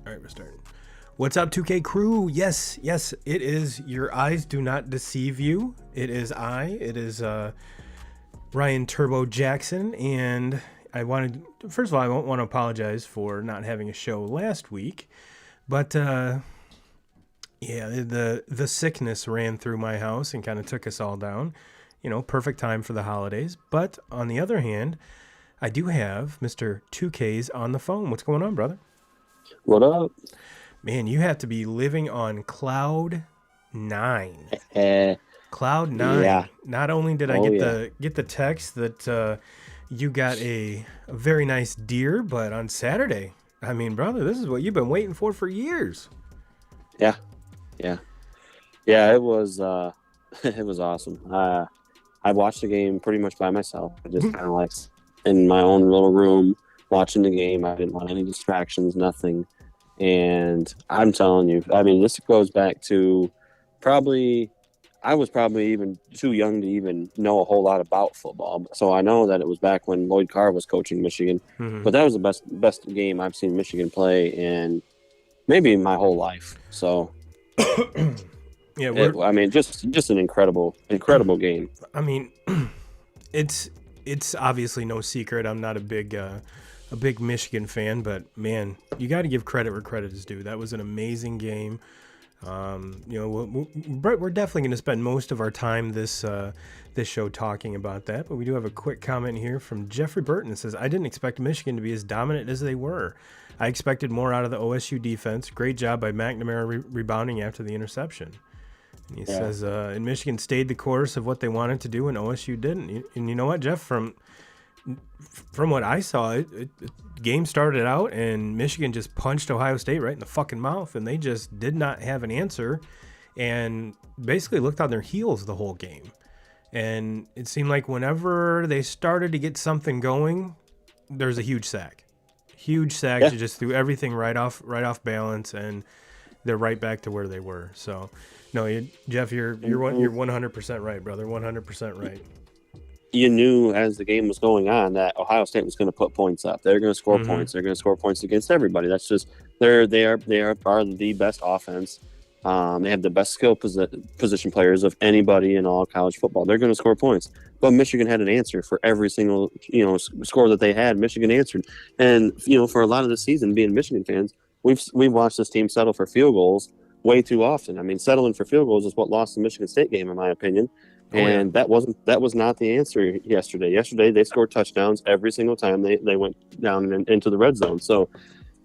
All right, we're starting. What's up, 2K crew? Yes, it is Your Eyes Do Not Deceive You. It is Ryan Turbo Jackson, and first of all, I want to apologize for not having a show last week, but the sickness ran through my house and kind of took us all down. You know, perfect time for the holidays. But on the other hand, I do have Mr. 2K's on the phone. What's going on, brother? What up? Man, you have to be living on cloud 9. Cloud 9. Yeah. Not only did I get the text that you got a very nice deer, but on Saturday, I mean, brother, this is what you've been waiting for years. Yeah. It was it was awesome. I watched the game pretty much by myself. I just kind of like in my own little room watching the game. I didn't want any distractions, nothing. And I'm telling you, I mean, this goes back to I was probably even too young to even know a whole lot about football. So I know that it was back when Lloyd Carr was coaching Michigan. Mm-hmm. But that was the best game I've seen Michigan play in maybe my whole life. So yeah, I mean, just an incredible game. I mean, it's obviously no secret I'm not a big Michigan fan, but man, you got to give credit where credit is due. That was an amazing game. We're definitely going to spend most of our time this show talking about that, but we do have a quick comment here from Jeffrey Burton. It says, I didn't expect Michigan to be as dominant as they were. I expected more out of the OSU defense. Great job by McNamara rebounding after the interception. And he says, and Michigan stayed the course of what they wanted to do, and OSU didn't. And you know what, Jeff, from what I saw, game started out and Michigan just punched Ohio State right in the fucking mouth, and they just did not have an answer and basically looked on their heels the whole game. And it seemed like whenever they started to get something going, there's a huge sack. That just threw everything right off balance, and they're right back to where they were. So, no, Jeff, you're 100% right, brother. 100% right. You knew as the game was going on that Ohio State was going to put points up. They're going to score points. They're going to score points against everybody. That's just they are the best offense They have the best skill position players of anybody in all college football. They're going to score points. But Michigan had an answer for every single, score that they had. Michigan answered. And, for a lot of the season, being Michigan fans, we've watched this team settle for field goals way too often. I mean, settling for field goals is what lost the Michigan State game, in my opinion. And that was not the answer yesterday. Yesterday, they scored touchdowns every single time they went down into the red zone. So,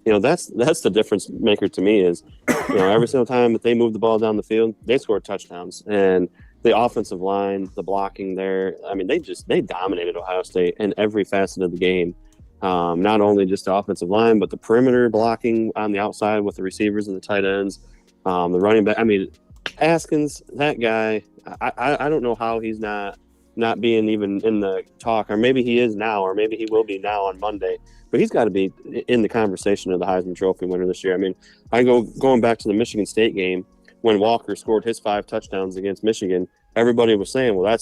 that's the difference maker to me is, every single time that they move the ball down the field, they score touchdowns. And the offensive line, the blocking there, I mean, they dominated Ohio State in every facet of the game. Not only just the offensive line, but the perimeter blocking on the outside with the receivers and the tight ends, the running back. I mean, Haskins, that guy, I don't know how he's not being even in the talk, or maybe he is now, or maybe he will be now on Monday. But he's got to be in the conversation of the Heisman Trophy winner this year. I mean, going back to the Michigan State game when Walker scored his 5 touchdowns against Michigan. Everybody was saying, well,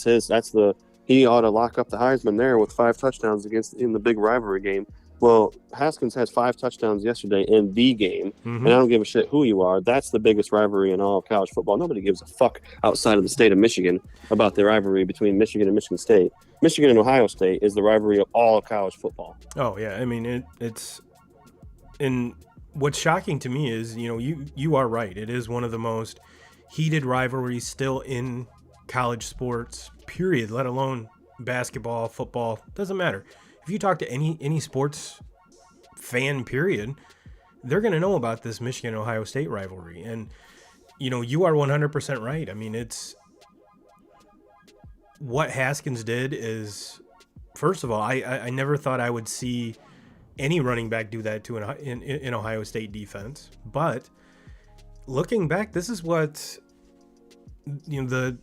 he ought to lock up the Heisman there with 5 touchdowns in the big rivalry game. Well, Haskins has 5 touchdowns yesterday in the game, and I don't give a shit who you are. That's the biggest rivalry in all of college football. Nobody gives a fuck outside of the state of Michigan about the rivalry between Michigan and Michigan State. Michigan and Ohio State is the rivalry of all of college football. Oh, yeah. I mean, it's – and what's shocking to me is, you are right. It is one of the most heated rivalries still in college sports, period, let alone basketball, football. Doesn't matter. If you talk to any sports fan, period, they're going to know about this Michigan-Ohio State rivalry. And, you are 100% right. I mean, it's what Haskins did is, first of all, I never thought I would see any running back do that to an Ohio State defense. But looking back, this is what, the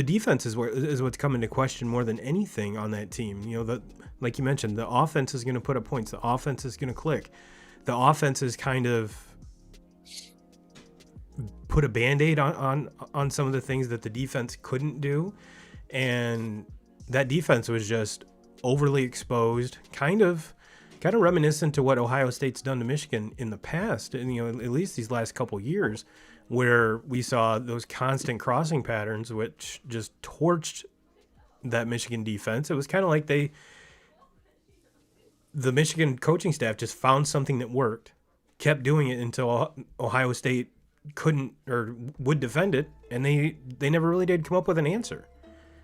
defense is what's come into question more than anything on that team. Like you mentioned, the offense is going to put up points. The offense is going to click. The offense is kind of put a Band-Aid on some of the things that the defense couldn't do. And that defense was just overly exposed, kind of reminiscent to what Ohio State's done to Michigan in the past, and at least these last couple years, where we saw those constant crossing patterns, which just torched that Michigan defense. It was kind of like the Michigan coaching staff just found something that worked, kept doing it until Ohio State couldn't or would defend it, and they never really did come up with an answer.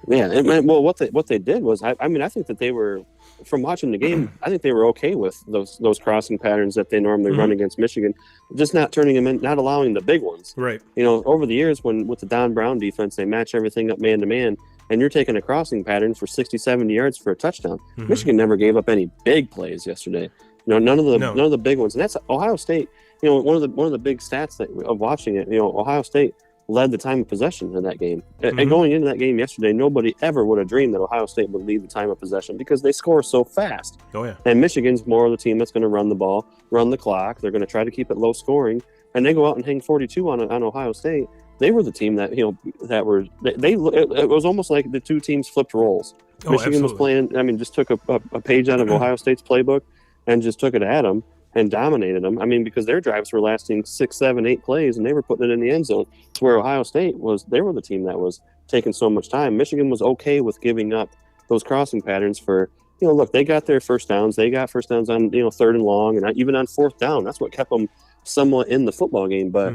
Yeah, well, what they did was, I think that they were, from watching the game, I think they were okay with those crossing patterns that they normally run against Michigan, just not turning them in, not allowing the big ones. Right. Over the years, with the Don Brown defense, they match everything up man to man, and you're taking a crossing pattern for 60, 70 yards for a touchdown. Michigan never gave up any big plays yesterday. None of the big ones, and that's Ohio State. One of the big stats of watching it, Ohio State led the time of possession in that game. And going into that game yesterday, nobody ever would have dreamed that Ohio State would lead the time of possession because they score so fast. Oh, yeah. And Michigan's more of the team that's going to run the ball, run the clock. They're going to try to keep it low scoring, and they go out and hang 42 on Ohio State. They were the team that, it was almost like the two teams flipped roles. Oh, Michigan absolutely. was playing, just took a page out of Ohio State's playbook and just took it at them and dominated them. Because their drives were lasting 6, 7, 8 plays, and they were putting it in the end zone. To where Ohio State they were the team that was taking so much time. Michigan was okay with giving up those crossing patterns for, look, they got their first downs. They got first downs on, 3rd and long, and even on 4th down. That's what kept them somewhat in the football game. But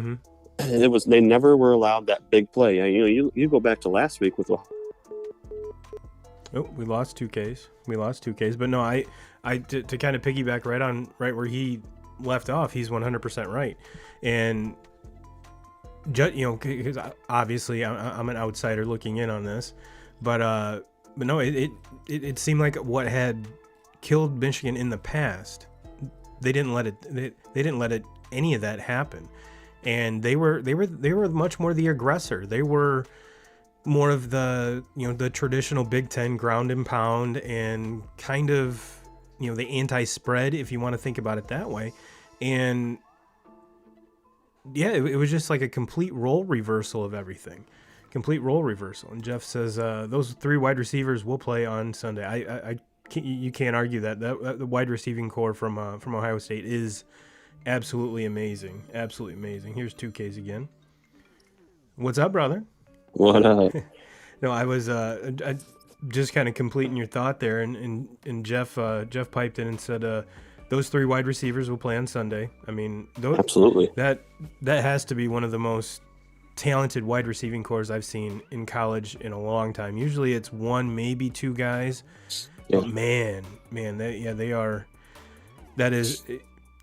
they never were allowed that big play. You go back to last week with. Oh, we lost 2Ks. But no, I to kind of piggyback right where he left off, he's 100% right. And because obviously I'm an outsider looking in on this, but no, it seemed like what had killed Michigan in the past, they didn't let any of that happen, and they were much more the aggressor. They were more of the the traditional Big 10 ground and pound and kind of the anti-spread, if you want to think about it that way. And yeah, it was just like a complete role reversal of everything. And Jeff says those 3 wide receivers will play on Sunday. You can't argue that the wide receiving core from Ohio State is absolutely amazing. Here's 2Ks again. What's up, brother? What No, I was just kind of completing your thought there, and Jeff piped in and said those three wide receivers will play on Sunday. I mean, Absolutely. that that has to be one of the most talented wide receiving cores I've seen in college in a long time. Usually it's one, maybe two guys, Yeah, but man, they are. That is,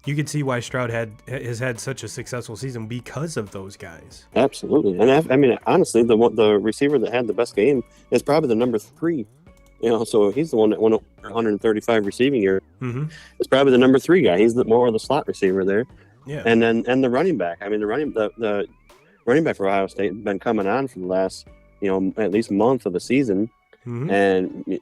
you could see why Stroud has had such a successful season because of those guys. absolutely. And I mean, honestly, the receiver that had the best game is probably the number 3. So he's the one that won 135 receiving yards. Mm-hmm. It's probably the number 3 guy. He's more of the slot receiver there. Yeah. And the running back. I mean, the running back for Ohio State has been coming on for the last at least month of the season. Mm-hmm. And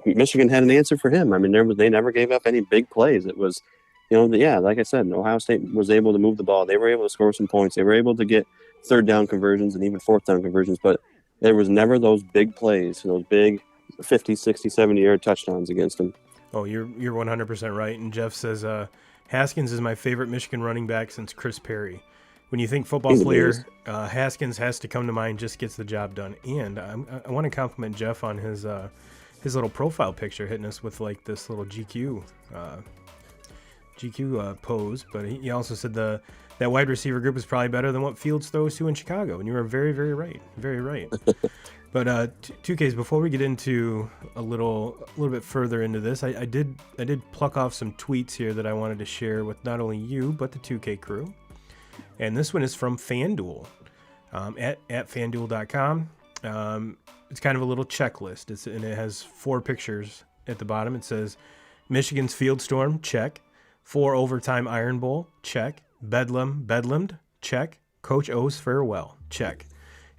Michigan had an answer for him. I mean, they never gave up any big plays. It was, like I said, Ohio State was able to move the ball. They were able to score some points. They were able to get third down conversions and even fourth down conversions. But there was never those big plays, those big 50, 60, 70-yard touchdowns against them. Oh, you're 100% right. And Jeff says Haskins is my favorite Michigan running back since Chris Perry. When you think football player, Haskins has to come to mind. Just gets the job done. And I want to compliment Jeff on his little profile picture, hitting us with like this little GQ pose. But he also said that wide receiver group is probably better than what Fields throws to in Chicago. And you were very, very right. Very right. But 2Ks, before we get into a little bit further into this, I did pluck off some tweets here that I wanted to share with not only you but the 2K crew. And this one is from FanDuel, at FanDuel.com. It's kind of a little checklist, and it has 4 pictures at the bottom. It says Michigan's Field Storm, check. 4 overtime Iron Bowl, check. Bedlammed, check. Coach O's farewell, check.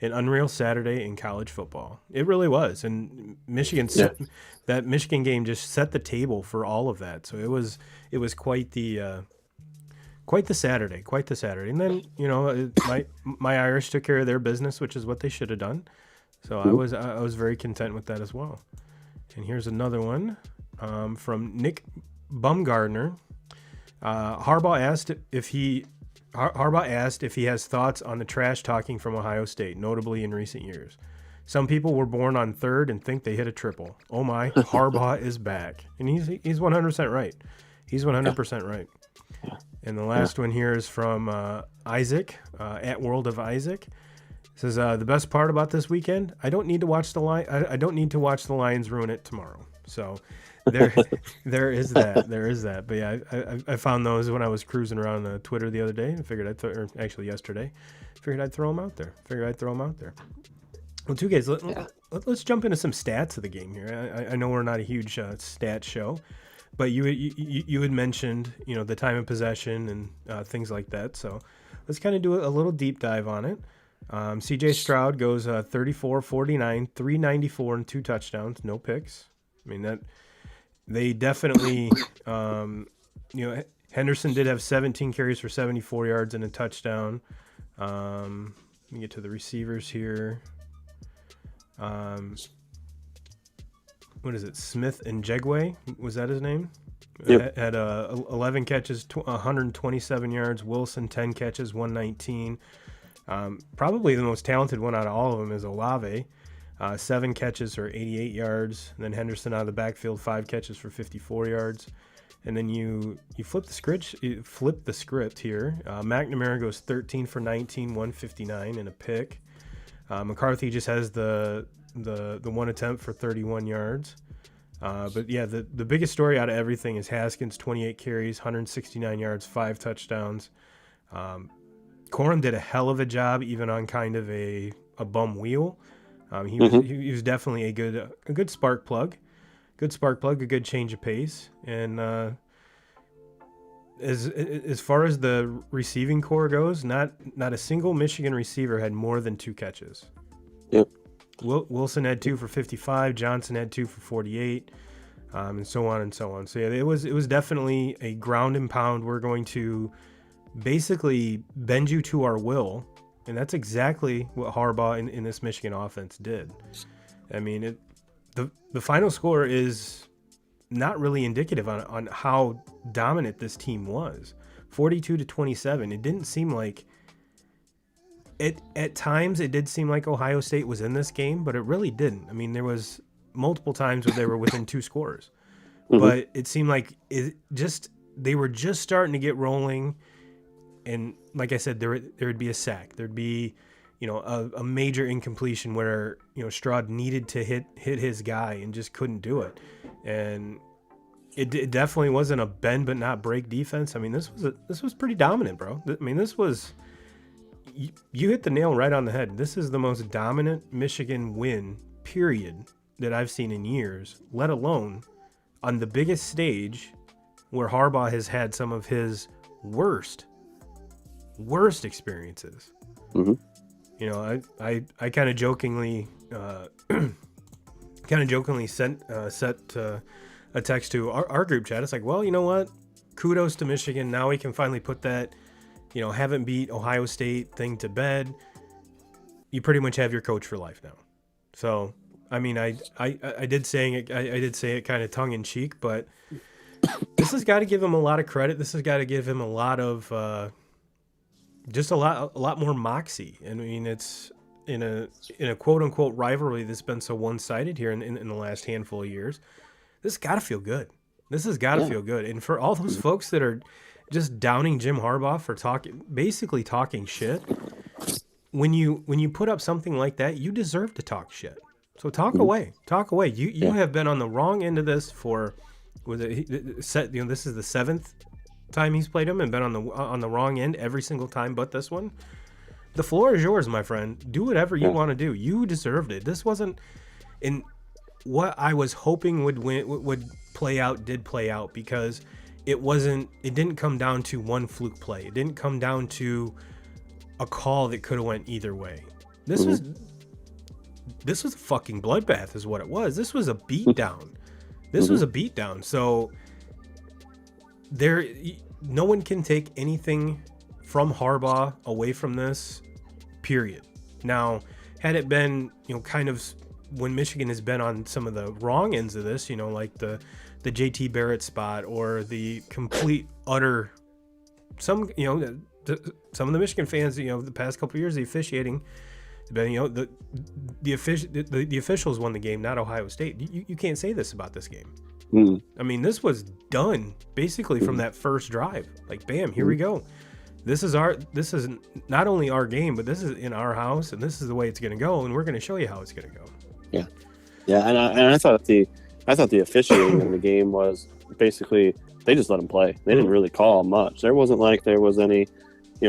An unreal Saturday in college football. It really was, and that Michigan game just set the table for all of that. So it was quite the Saturday, and then my Irish took care of their business, which is what they should have done. So I was very content with that as well. And here's another one from Nick Bumgardner. Harbaugh asked if he has thoughts on the trash talking from Ohio State, notably in recent years. Some people were born on third and think they hit a triple. Oh my, Harbaugh is back, and he's 100% right. He's 100% right. And the last one here is from Isaac, at World of Isaac. It says the best part about this weekend, I don't need to watch the Lions ruin it tomorrow. So there is that. But yeah, I found those when I was cruising around Twitter the other day, and figured yesterday, figured I'd throw them out there. Well, 2Ks, let's jump into some stats of the game here. I know we're not a huge stat show. But you had mentioned, the time of possession and things like that. So let's kind of do a little deep dive on it. C.J. Stroud goes 34, 49, 394 and 2 touchdowns, no picks. I mean, that they definitely, Henderson did have 17 carries for 74 yards and a touchdown. Let me get to the receivers here. What is it? Smith and Jegway, was that his name? Yep. Had 11 catches, 127 yards. Wilson 10 catches, 119. Probably the most talented one out of all of them is Olave, 7 catches for 88 yards. And then Henderson out of the backfield, 5 catches for 54 yards. And then you flip the script here. McNamara goes 13 for 19, 159 and a pick. McCarthy just has the one attempt for 31 yards. But yeah, the biggest story out of everything is Haskins, 28 carries, 169 yards, 5 touchdowns. Corum did a hell of a job, even on kind of a bum wheel. He was definitely a good spark plug, a good change of pace. And as far as the receiving core goes, not a single Michigan receiver had more than 2 catches. Yep. Wilson had 2 for 55. Johnson had 2 for 48, and so on and so on. So yeah, it was definitely a ground and pound. We're going to basically bend you to our will, and that's exactly what Harbaugh in this Michigan offense did. I mean, the final score is not really indicative on how dominant this team was. 42-27. It didn't seem like at times it did seem like Ohio State was in this game, but it really didn't. I mean, there was multiple times where they were within 2 scores, but it seemed like they were just starting to get rolling. And like I said, there would be a sack. There'd be, a major incompletion where, Stroud needed to hit his guy and just couldn't do it. And it definitely wasn't a bend but not break defense. I mean, this was pretty dominant, bro. I mean, this was, you hit the nail right on the head. This is the most dominant Michigan win, period, that I've seen in years, let alone on the biggest stage where Harbaugh has had some of his worst experiences. I kind of jokingly set a text to our group chat. It's like, well, you know what? Kudos to Michigan. Now we can finally put that, haven't beat Ohio State thing to bed. You pretty much have your coach for life now. So, I mean, I did say it kind of tongue in cheek, but this has got to give him a lot of credit. This has got to give him a lot of just a lot more moxie. I mean, it's in a quote unquote rivalry that's been so one-sided here in the last handful of years. This has got to feel good. This has got to feel good. And for all those folks that are just downing Jim Harbaugh for basically talking shit, when you put up something like that, you deserve to talk shit. So talk away. You have been on the wrong end of this for, this is the 7th time he's played him and been on the wrong end every single time but this one. The floor is yours, my friend. Do whatever you want to do. You deserved it. This wasn't in what I was hoping would play out did play out, because it didn't come down to one fluke play. It didn't come down to a call that could have went either way. This was a fucking bloodbath is what it was. This was a beatdown. Was a beatdown. So no one can take anything from Harbaugh away from this, period. Now, had it been, kind of when Michigan has been on some of the wrong ends of this, like the JT Barrett spot or the complete utter, some of the Michigan fans, the past couple of years, the officiating, the officials won the game, not Ohio State. You can't say this about this game. I mean, this was done basically from that first drive. Like, bam, here we go. This is not only our game, but this is in our house, and this is the way it's going to go, and we're going to show you how it's going to go. Yeah, and I thought the officiating in the game was basically they just let them play. They didn't really call much. There wasn't like there was any,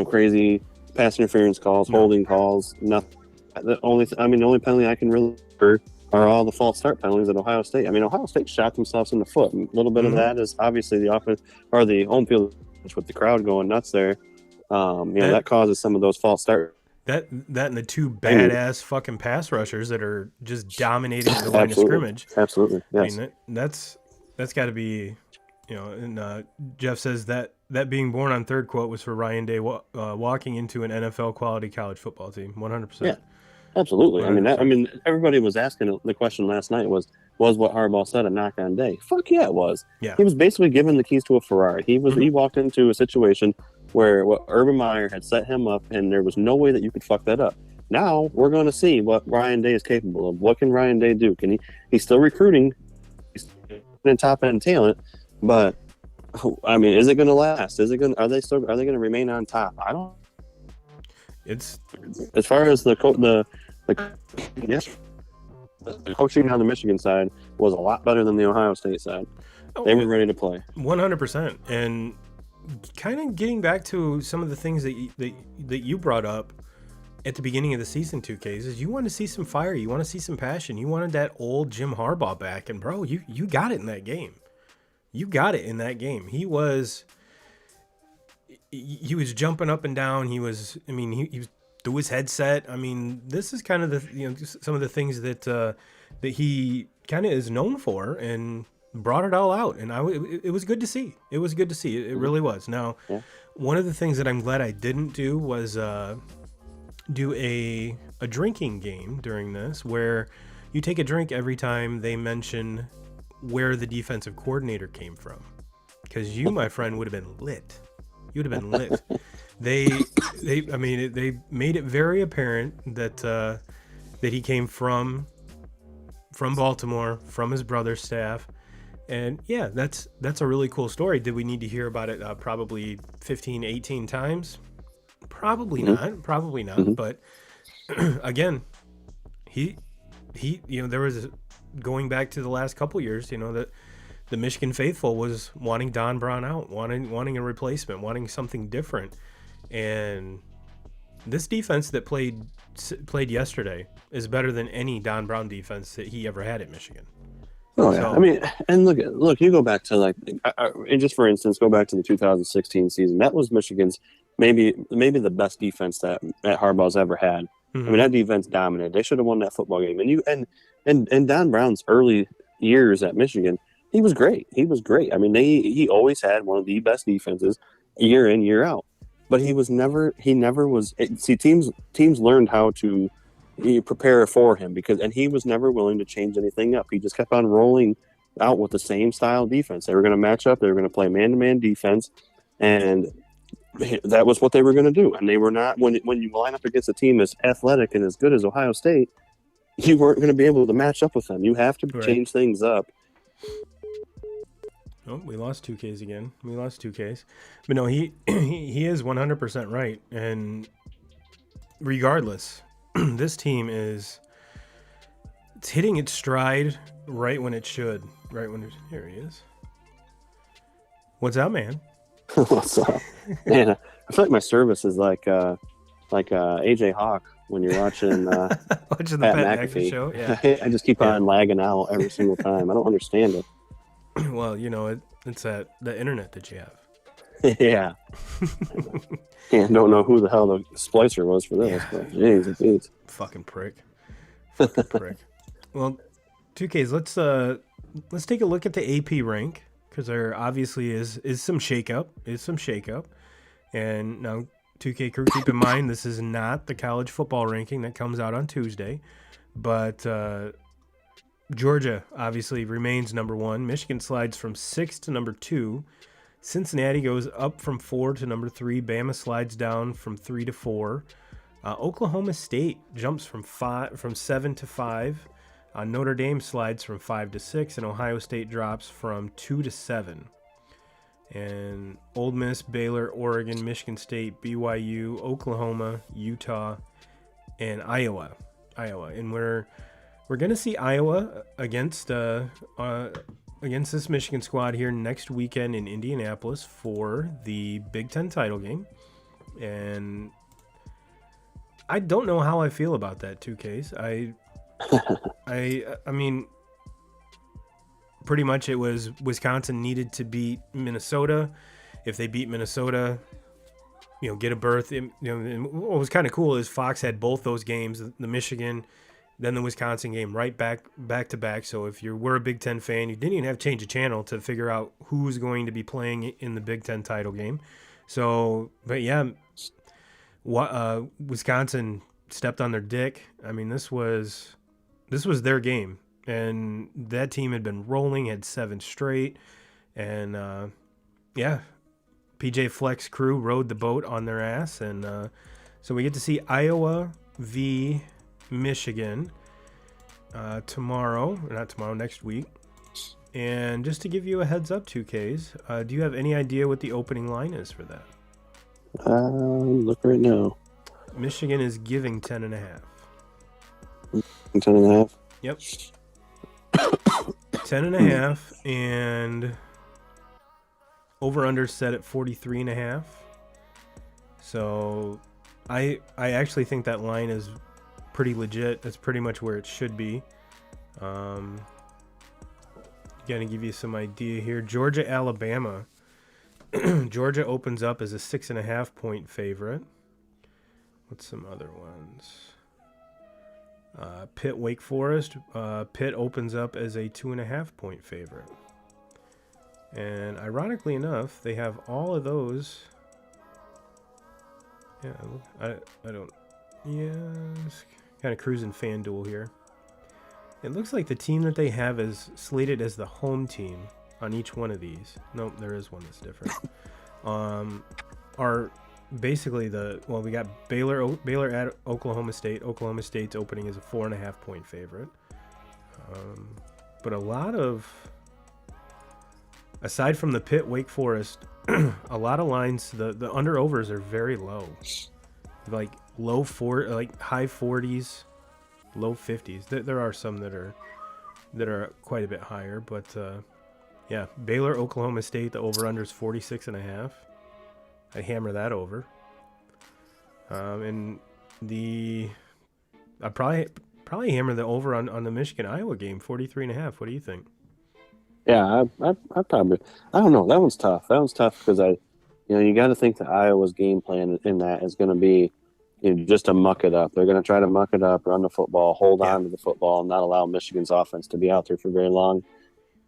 crazy pass interference calls, holding calls, nothing. The only penalty I can really remember are all the false start penalties at Ohio State. I mean, Ohio State shot themselves in the foot. A little bit of that is obviously the offense or the home field with the crowd going nuts there. That causes some of those false start. That and the two badass fucking pass rushers that are just dominating the line of scrimmage. Absolutely, yes. I mean, that's got to be, and Jeff says that being born on third quote was for Ryan Day walking into an NFL quality college football team. 100%. Yeah, absolutely. 100%. I mean, everybody was asking the question last night was what Harbaugh said a knock on Day? Fuck yeah, it was. Yeah. He was basically given the keys to a Ferrari. He walked into a situation where Urban Meyer had set him up, and there was no way that you could fuck that up. Now we're going to see what Ryan Day is capable of. What can Ryan Day do? He's still recruiting. He's in top end talent, but I mean, is it going to last? Are they going to remain on top? I don't. It's as far as the coaching on the Michigan side was a lot better than the Ohio State side. They were ready to play. 100%. And kind of getting back to some of the things that you brought up at the beginning of the season, 2Ks, is you want to see some fire, you want to see some passion, you wanted that old Jim Harbaugh back, and bro, you got it in that game. You got it in that game. He was jumping up and down. He was through his headset. I mean, this is kind of the some of the things that he kind of is known for, and brought it all out, and it was good to see. It was good to see. It really was. Now, one of the things that I'm glad I didn't do was do a drinking game during this, where you take a drink every time they mention where the defensive coordinator came from, because you, my friend, would have been lit. You'd have been lit. they they made it very apparent that that he came from Baltimore, from his brother's staff. And yeah, that's a really cool story. Did we need to hear about it probably 15, 18 times? Probably not. Probably not. Mm-hmm. But again, he there was going back to the last couple years, that the Michigan faithful was wanting Don Brown out, wanting a replacement, wanting something different. And this defense that played yesterday is better than any Don Brown defense that he ever had at Michigan. Oh yeah, I mean, and look, you go back to and just for instance, go back to the 2016 season. That was Michigan's maybe the best defense that Harbaugh's ever had. Mm-hmm. I mean, that defense dominated. They should have won that football game. And Don Brown's early years at Michigan, he was great. I mean, he always had one of the best defenses year in, year out. But he never was. See, teams learned how to prepare for him and he was never willing to change anything up. He just kept on rolling out with the same style defense. They were going to match up. They were going to play man-to-man defense, and that was what they were going to do. And they were not, when you line up against a team as athletic and as good as Ohio State, you weren't going to be able to match up with them. You have to change things up. Oh, we lost 2Ks again. But no, he is 100% right. And regardless, this team it's hitting its stride right when it should. Here he is. What's up, man? What's up? Man, I feel like my service is like AJ Hawk when you're watching watching the Pat McAfee show. Yeah. I just keep on lagging out every single time. I don't understand it. Well, it's the internet that you have. Yeah. And don't know who the hell the splicer was for this, but jeez. Fucking prick. Well, 2Ks, let's take a look at the AP rank, because there obviously is some shakeup. And now, 2K crew, keep in mind, this is not the college football ranking that comes out on Tuesday, but Georgia obviously remains number 1. Michigan slides from 6 to number 2. Cincinnati goes up from 4 to number 3. Bama slides down from 3 to 4. Oklahoma State jumps from 7 to 5. Notre Dame slides from 5 to 6, and Ohio State drops from 2 to 7. And Ole Miss, Baylor, Oregon, Michigan State, BYU, Oklahoma, Utah, and Iowa. And we're going to see Iowa against this Michigan squad here next weekend in Indianapolis for the Big 10 title game. And I don't know how I feel about that, 2Ks. I mean, pretty much it was Wisconsin needed to beat Minnesota. If they beat Minnesota, get a berth. And what was kind of cool is Fox had both those games, the Michigan, then the Wisconsin game, right back to back. So if you were a Big Ten fan, you didn't even have to change the channel to figure out who's going to be playing in the Big Ten title game. So, but yeah, Wisconsin stepped on their dick. I mean, this was their game, and that team had been rolling, had 7 straight, and PJ Fleck's crew rode the boat on their ass, and so we get to see Iowa v. Michigan next week. And just to give you a heads up, 2Ks, do you have any idea what the opening line is for that? Look right now. Michigan is giving 10.5. 10.5? Yep. 10.5, and over-under set at 43.5. So I actually think that line is pretty legit. That's pretty much where it should be. Gonna give you some idea here. Georgia, Alabama. Georgia opens up as a 6.5 point favorite. What's some other ones? Pitt, Wake Forest. Pitt opens up as a 2.5 point favorite. And ironically enough, they have all of those. Yeah, I don't. Yeah, kind of cruising FanDuel here. It looks like the team that they have is slated as the home team on each one of these. Nope, there is one that's different. Are basically we got Baylor at Oklahoma State. Oklahoma State's opening is a 4.5 point favorite. But a lot of, aside from the Pitt Wake Forest, a lot of lines, the under overs are very low, like high 40s, low 50s. There are some that are quite a bit higher, but yeah, Baylor Oklahoma State, the over under is 46.5. I hammer that over. And I probably hammer the over on the Michigan Iowa game, 43.5. What do you think? Yeah, I probably, I don't know. That one's tough. That one's tough because you got to think that Iowa's game plan in that is going to be, just to muck it up. They're going to try to muck it up, run the football, hold on to the football, and not allow Michigan's offense to be out there for very long.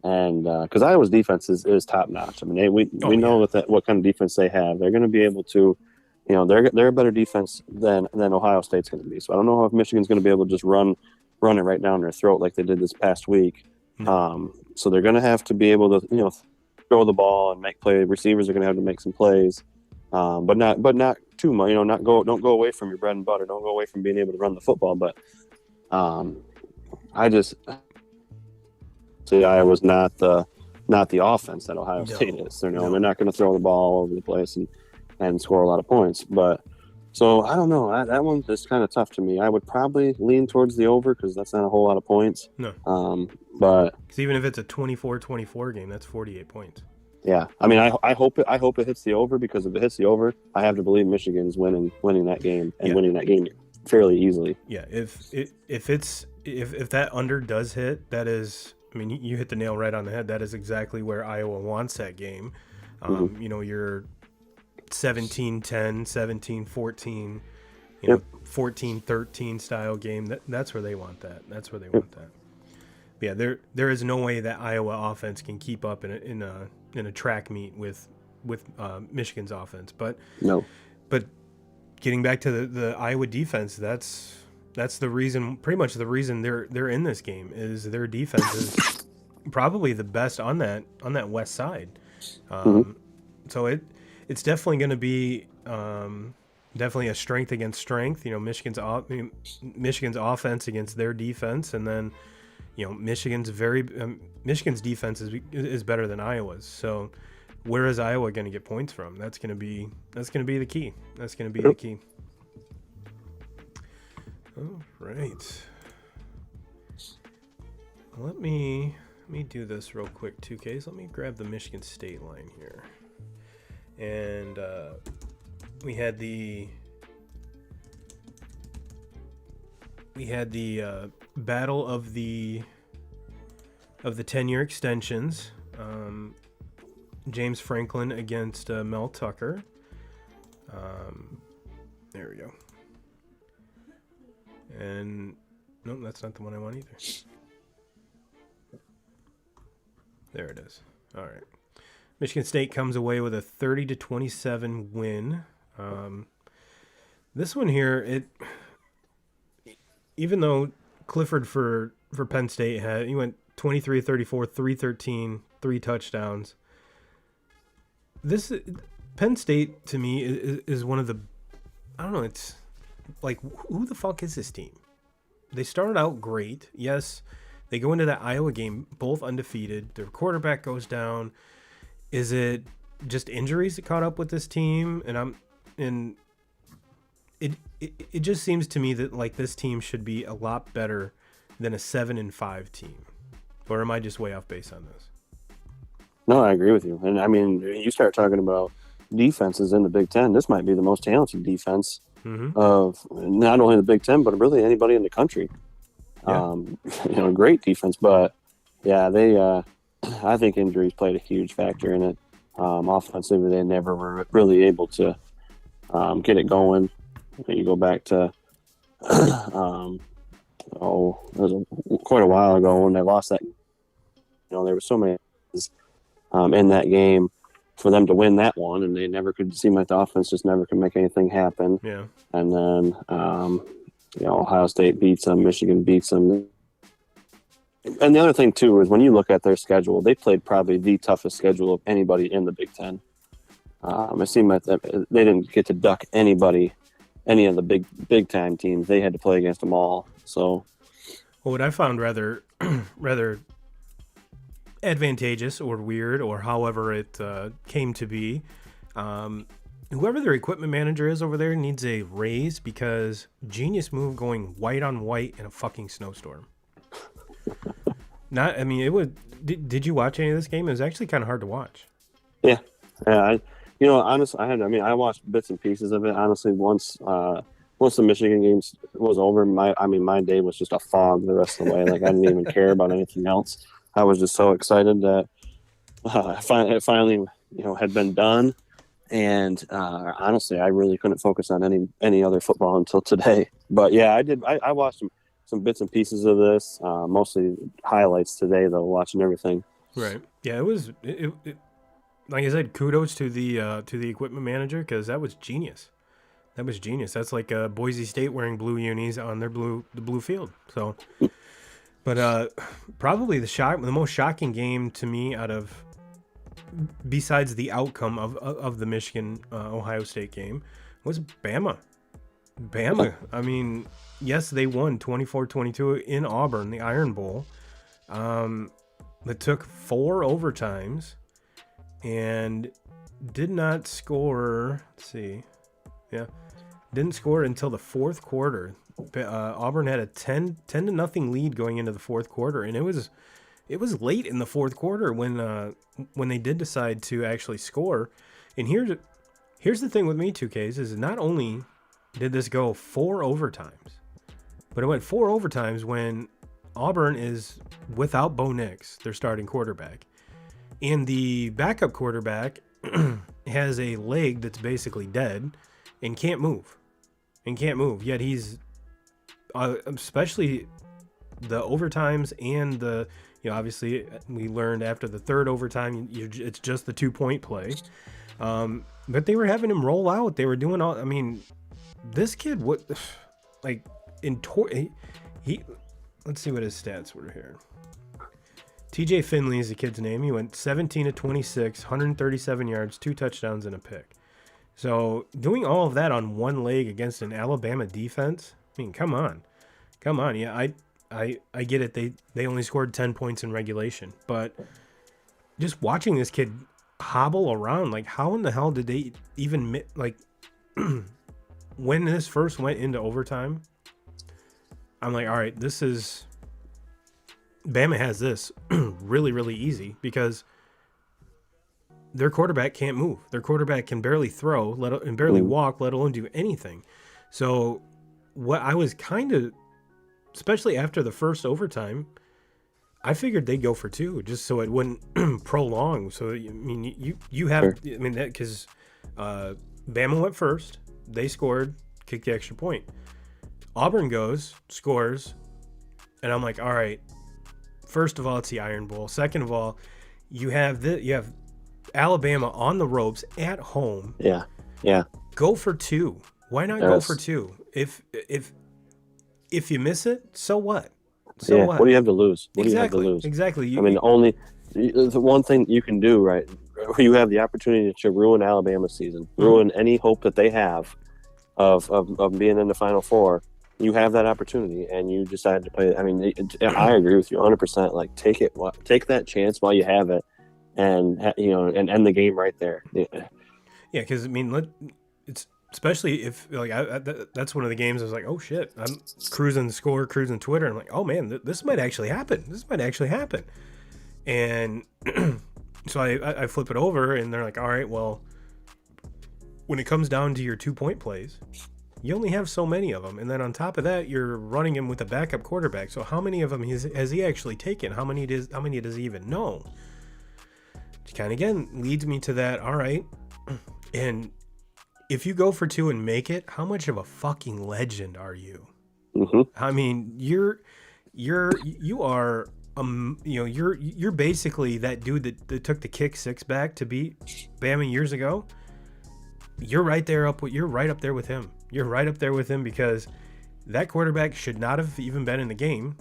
And because Iowa's defense is top notch. I mean, we know what kind of defense they have. They're going to be able to, they're a better defense than Ohio State's going to be. So I don't know if Michigan's going to be able to just run it right down their throat like they did this past week. So they're going to have to be able to, throw the ball and make plays. Receivers are going to have to make some plays, but not too much. Don't go away from your bread and butter. Don't go away from being able to run the football. But I just see Iowa's not the offense that Ohio State is. They're not going to throw the ball all over the place and score a lot of points. But so I don't know. That one is kind of tough to me. I would probably lean towards the over because that's not a whole lot of points. No. But even if it's a 24-24 game, that's 48 points. Yeah, I mean, I hope it hits the over, because if it hits the over, I have to believe Michigan's winning that game and winning that game fairly easily. Yeah, if that under does hit, that is, I mean, you hit the nail right on the head. That is exactly where Iowa wants that game. Your 17-10, 17-14, 14-13 style game. That's where they want that. That's where they want that. Yeah, there is no way that Iowa offense can keep up in a track meet with Michigan's offense. But getting back to the Iowa defense, that's the reason, pretty much the reason they're in this game, is their defense is probably the best on that west side. So it's definitely going to be definitely a strength against strength. Michigan's offense against their defense, and then Michigan's defense is better than Iowa's. So where is Iowa going to get points from? That's going to be the key. That's going to be the key. All right. Let me do this real quick, 2Ks. Let me grab the Michigan State line here. And we had the battle of the 10-year extensions. James Franklin against Mel Tucker. There we go. And no, that's not the one I want either. There it is. All right. Michigan State comes away with a 30-27 win. This one here, even though Clifford for Penn State he went 23-34, 313, 3 touchdowns. This Penn State to me is one of the, I don't know, it's like, who the fuck is this team? They started out great. Yes, they go into that Iowa game both undefeated. Their quarterback goes down. Is it just injuries that caught up with this team? And it just seems to me that like this team should be a lot better than a 7-5 team. Or am I just way off base on this? No, I agree with you. And I mean, you start talking about defenses in the Big Ten. This might be the most talented defense of not only the Big Ten, but really anybody in the country. Yeah. Great defense. But yeah, I think injuries played a huge factor in it. Offensively, they never were really able to get it going. You go back to it was quite a while ago when they lost that. There were so many in that game for them to win that one, and they never could seem like the offense just never could make anything happen. Yeah. And then Ohio State beats them, Michigan beats them. And the other thing too is when you look at their schedule, they played probably the toughest schedule of anybody in the Big Ten. It seemed like they didn't get to duck anybody, any of the big time teams. They had to play against them all. So, Well, what I found rather rather advantageous or weird, or however it came to be, whoever their equipment manager is over there needs a raise, because genius move going white on white in a fucking snowstorm. Not, I mean, it would. Did you watch any of this game? It was actually kind of hard to watch. yeah. Honestly, I watched bits and pieces of it. Honestly, once the Michigan games was over, my day was just a fog the rest of the way. Like, I didn't even care about anything else. I was just so excited that it finally, had been done. And honestly, I really couldn't focus on any other football until today. But yeah, I did. I watched some bits and pieces of this, mostly highlights today, though, watching everything. Right. Yeah, it was. Like I said, kudos to the equipment manager, because that was genius. That was genius. That's like Boise State wearing blue unis on the blue field. So, but probably the most shocking game to me out of, besides the outcome of the Michigan Ohio State game, was Bama. I mean, yes, they won 24-22 in Auburn, the Iron Bowl. It took 4 overtimes and did not score. Let's see. Yeah. Didn't score until the fourth quarter. Auburn had a 10-0 lead going into the fourth quarter, and it was late in the fourth quarter when they did decide to actually score. And here's the thing with me, 2Ks, is not only did this go 4 overtimes, but it went 4 overtimes when Auburn is without Bo Nix, their starting quarterback. And the backup quarterback has a leg that's basically dead and can't move. Yet he's, especially the overtimes and the, obviously we learned after the third overtime, it's just the 2-point play. But they were having him roll out. They were doing all, I mean, this kid, he let's see what his stats were here. TJ Finley is the kid's name. He went 17-26, 137 yards, 2 touchdowns, and a pick. So doing all of that on one leg against an Alabama defense, I mean, come on. Yeah, I get it. They only scored 10 points in regulation, but just watching this kid hobble around, like, how in the hell did they even, like, when this first went into overtime, I'm like, all right, Bama has this really, really easy, because their quarterback can't move. Their quarterback can barely throw and barely walk, let alone do anything. So what I was kind of, especially after the first overtime, I figured they'd go for 2 just so it wouldn't prolong. So, I mean, you have, sure. I mean, that because Bama went first. They scored, kicked the extra point. Auburn scores, and I'm like, all right, first of all, it's the Iron Bowl. Second of all, you have Alabama on the ropes at home. Yeah. Go for 2. Why not go for 2? If you miss it, so what? What do you have to lose? Exactly. I mean, the one thing you can do, right? You have the opportunity to ruin Alabama's season, ruin any hope that they have of being in the Final Four. You have that opportunity, and you decide to play. I mean, I agree with you 100%. Like, take that chance while you have it, and end the game right there. Yeah, because I mean, it's especially if, like, that's one of the games I was like, oh shit, I'm cruising Twitter, and I'm like, oh man, this might actually happen. And so I flip it over, and they're like, all right, well, when it comes down to your 2-point plays, you only have so many of them, and then on top of that, you're running him with a backup quarterback. So how many of them has he actually taken? How many does he even know? Which kind of again leads me to that. All right, and if you go for 2 and make it, how much of a fucking legend are you? Mm-hmm. I mean, you are you're basically that dude that took the kick 6 back to beat Bama years ago. You're right up there with him. You're right up there with him, because that quarterback should not have even been in the game,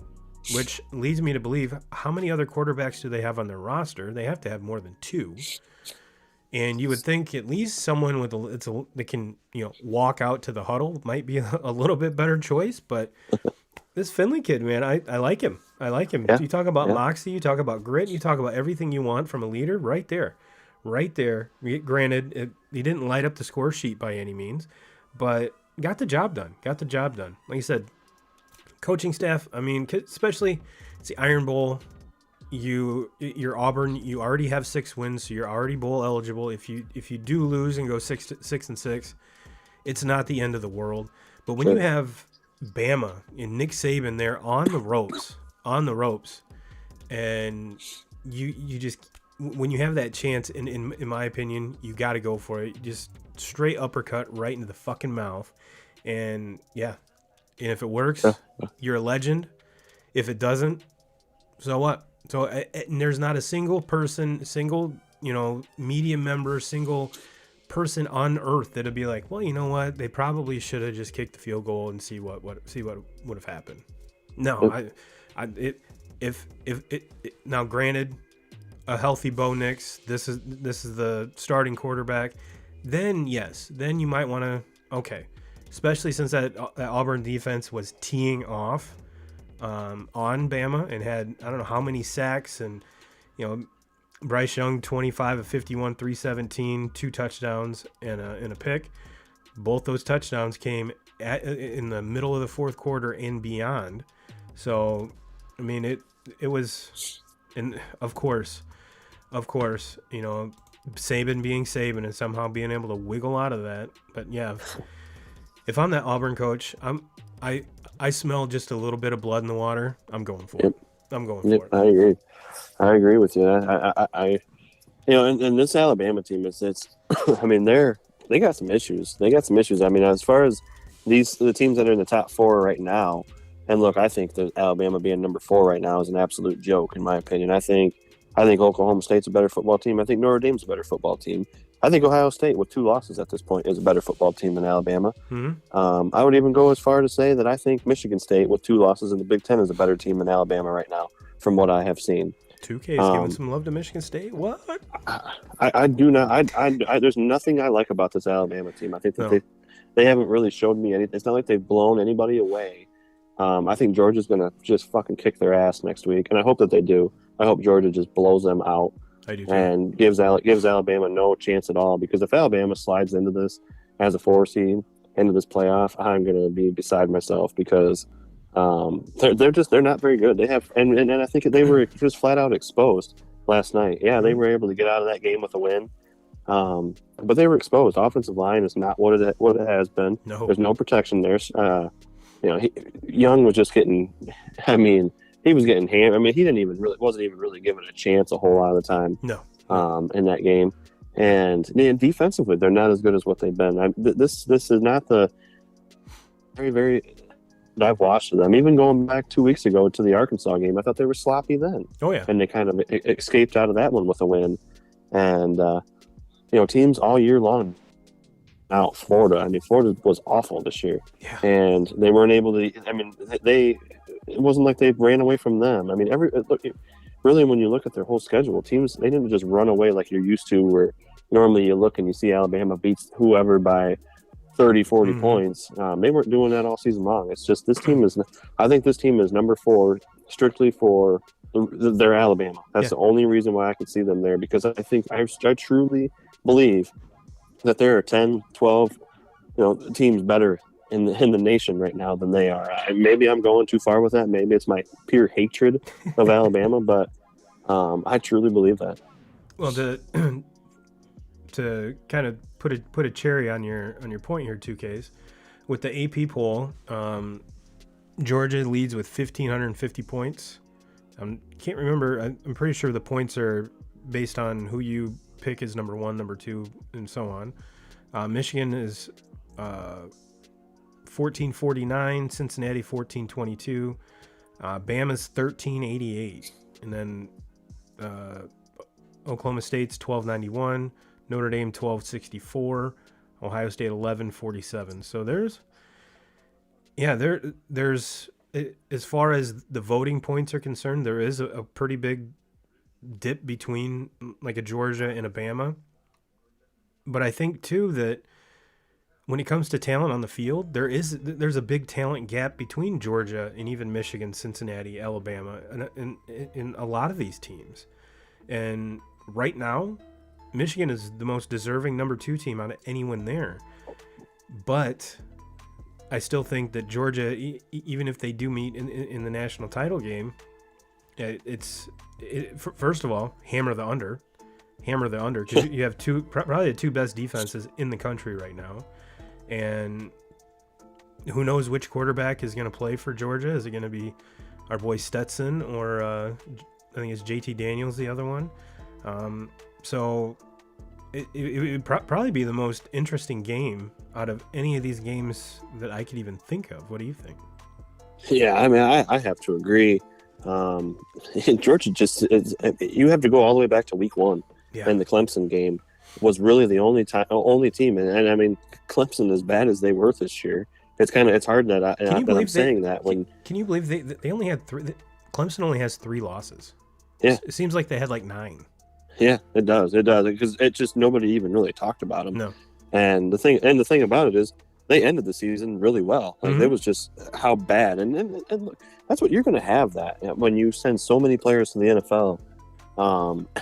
which leads me to believe, how many other quarterbacks do they have on their roster? They have to have more than 2. And you would think at least someone with that can walk out to the huddle might be a little bit better choice. But this Finley kid, man, I like him. I like him. Yeah, You talk about yeah, moxie, you talk about grit, you talk about everything you want from a leader, right there, right there. Granted, he didn't light up the score sheet by any means, but got the job done. Got the job done. Like you said, coaching staff. I mean, especially it's the Iron Bowl. You're Auburn. You already have 6 wins, so you're already bowl eligible. If you do lose and go 6-6, it's not the end of the world. But when you sure. have Bama and Nick Saban there on the ropes, and you just when you have that chance, in my opinion, you got to go for it. Just straight uppercut right into the fucking mouth, and yeah, and if it works, Yeah. you're a legend. If it doesn't, so what? So and there's not a single person, media member, single person on earth that'd be like, well, you know what? They probably should have just kicked the field goal and see what would have happened. No, if now granted, a healthy Bo Nix, this is the starting quarterback, then yes, then you might want to especially since that Auburn defense was teeing off on Bama and had I don't know how many sacks and Bryce Young 25 of 51, 317, 2 touchdowns and a pick. Both those touchdowns came in the middle of the fourth quarter and beyond. So I mean it was, and of course Saban being Saban and somehow being able to wiggle out of that. But yeah, if I'm that Auburn coach, I smell just a little bit of blood in the water. I'm going for it. I'm going for it. I agree. I agree with you. And this Alabama team it's I mean they got some issues. I mean, as far as the teams that are in the top 4 right now, and look, I think that Alabama being number 4 right now is an absolute joke in my opinion. I think Oklahoma State's a better football team. I think Notre Dame's a better football team. I think Ohio State, with 2 losses at this point, is a better football team than Alabama. Mm-hmm. I would even go as far to say that I think Michigan State, with 2 losses in the Big 10, is a better team than Alabama right now, from what I have seen. 2K is giving some love to Michigan State. What? I do not. There's nothing I like about this Alabama team. I think that they haven't really showed me anything. It's not like they've blown anybody away. I think Georgia's going to just fucking kick their ass next week, and I hope that they do. I hope Georgia just blows them out. I do too. And gives Alabama no chance at all, because if Alabama slides into this as a 4 seed, into this playoff, I'm going to be beside myself, because they're not very good. They have and I think they were just flat out exposed last night. Yeah, they were able to get out of that game with a win, but they were exposed. Offensive line is not what it has been. No. There's no protection there. Young was just getting. I mean, he was getting hammered. I mean, he wasn't even really given a chance a whole lot of the time. No. In that game, and defensively, they're not as good as what they've been. This is not the very, very. I've watched them. Even going back 2 weeks ago to the Arkansas game, I thought they were sloppy then. Oh yeah. And they kind of escaped out of that one with a win. And teams all year long. Now Florida. I mean, Florida was awful this year. Yeah. And they weren't able to. I mean, it wasn't like they ran away from them. I mean, really, when you look at their whole schedule, teams, they didn't just run away like you're used to, where normally you look and you see Alabama beats whoever by 30, 40 points. They weren't doing that all season long. It's just I think this team is number 4 strictly for their Alabama. That's the only reason why I could see them there, because I truly believe that there are 10, 12 teams better in the nation right now than they are. Maybe I'm going too far with that. Maybe it's my pure hatred of Alabama, but I truly believe that. Well, to kind of put a cherry on your point here, 2Ks, with the AP poll, Georgia leads with 1,550 points. Can't remember. I'm pretty sure the points are based on who you pick as number 1, number 2, and so on. Michigan is 1449, Cincinnati 1422, Bama's 1388, and then Oklahoma State's 1291, Notre Dame 1264, Ohio State 1147. So there's as far as the voting points are concerned, there is a pretty big dip between like a Georgia and a Bama. but I think too that when it comes to talent on the field, there's a big talent gap between Georgia and even Michigan, Cincinnati, Alabama, and in a lot of these teams. And right now, Michigan is the most deserving number 2 team out of anyone there. But I still think that Georgia, even if they do meet in the national title game, first of all, hammer the under, because you have probably the 2 best defenses in the country right now. And who knows which quarterback is going to play for Georgia? Is it going to be our boy Stetson or I think it's JT Daniels, the other one? So it would probably be the most interesting game out of any of these games that I could even think of. What do you think? Yeah, I mean, I have to agree. Georgia you have to go all the way back to week 1 in the Clemson game. Was really the only team, and I mean, Clemson, as bad as they were this year, it's hard that I'm saying that. Can you believe they only had 3? Clemson only has 3 losses. Yeah, it seems like they had like 9. Yeah, it does because it just nobody even really talked about them. No, and the thing about it is they ended the season really well. Like it was just how bad, and look, that's what you're going to have that when you send so many players to the NFL.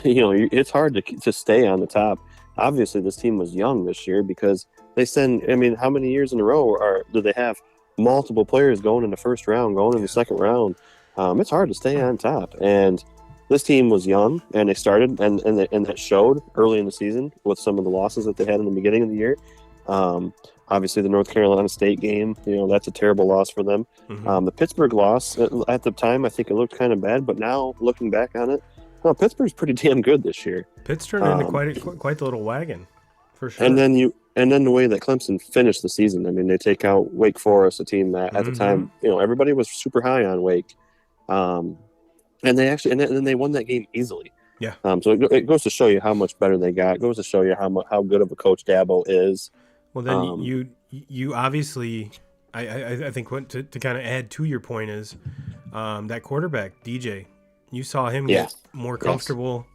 It's hard to stay on the top. Obviously, this team was young this year because they send. I mean, how many years in a row do they have multiple players going in the first round, going in the second round? It's hard to stay on top. And this team was young, and they started, and that showed early in the season with some of the losses that they had in the beginning of the year. Obviously, the North Carolina State game, that's a terrible loss for them. The Pittsburgh loss at the time, I think it looked kind of bad, but now looking back on it. Well, Pittsburgh's pretty damn good this year. Pitt's turned into quite the little wagon, for sure. And then the way that Clemson finished the season. I mean, they take out Wake Forest, a team that at the time, everybody was super high on Wake, and then they won that game easily. Yeah. So it goes to show you how much better they got. It goes to show you how good of a coach Dabo is. Well, then you obviously, I think what to kind of add to your point is that quarterback DJ. You saw him get more comfortable,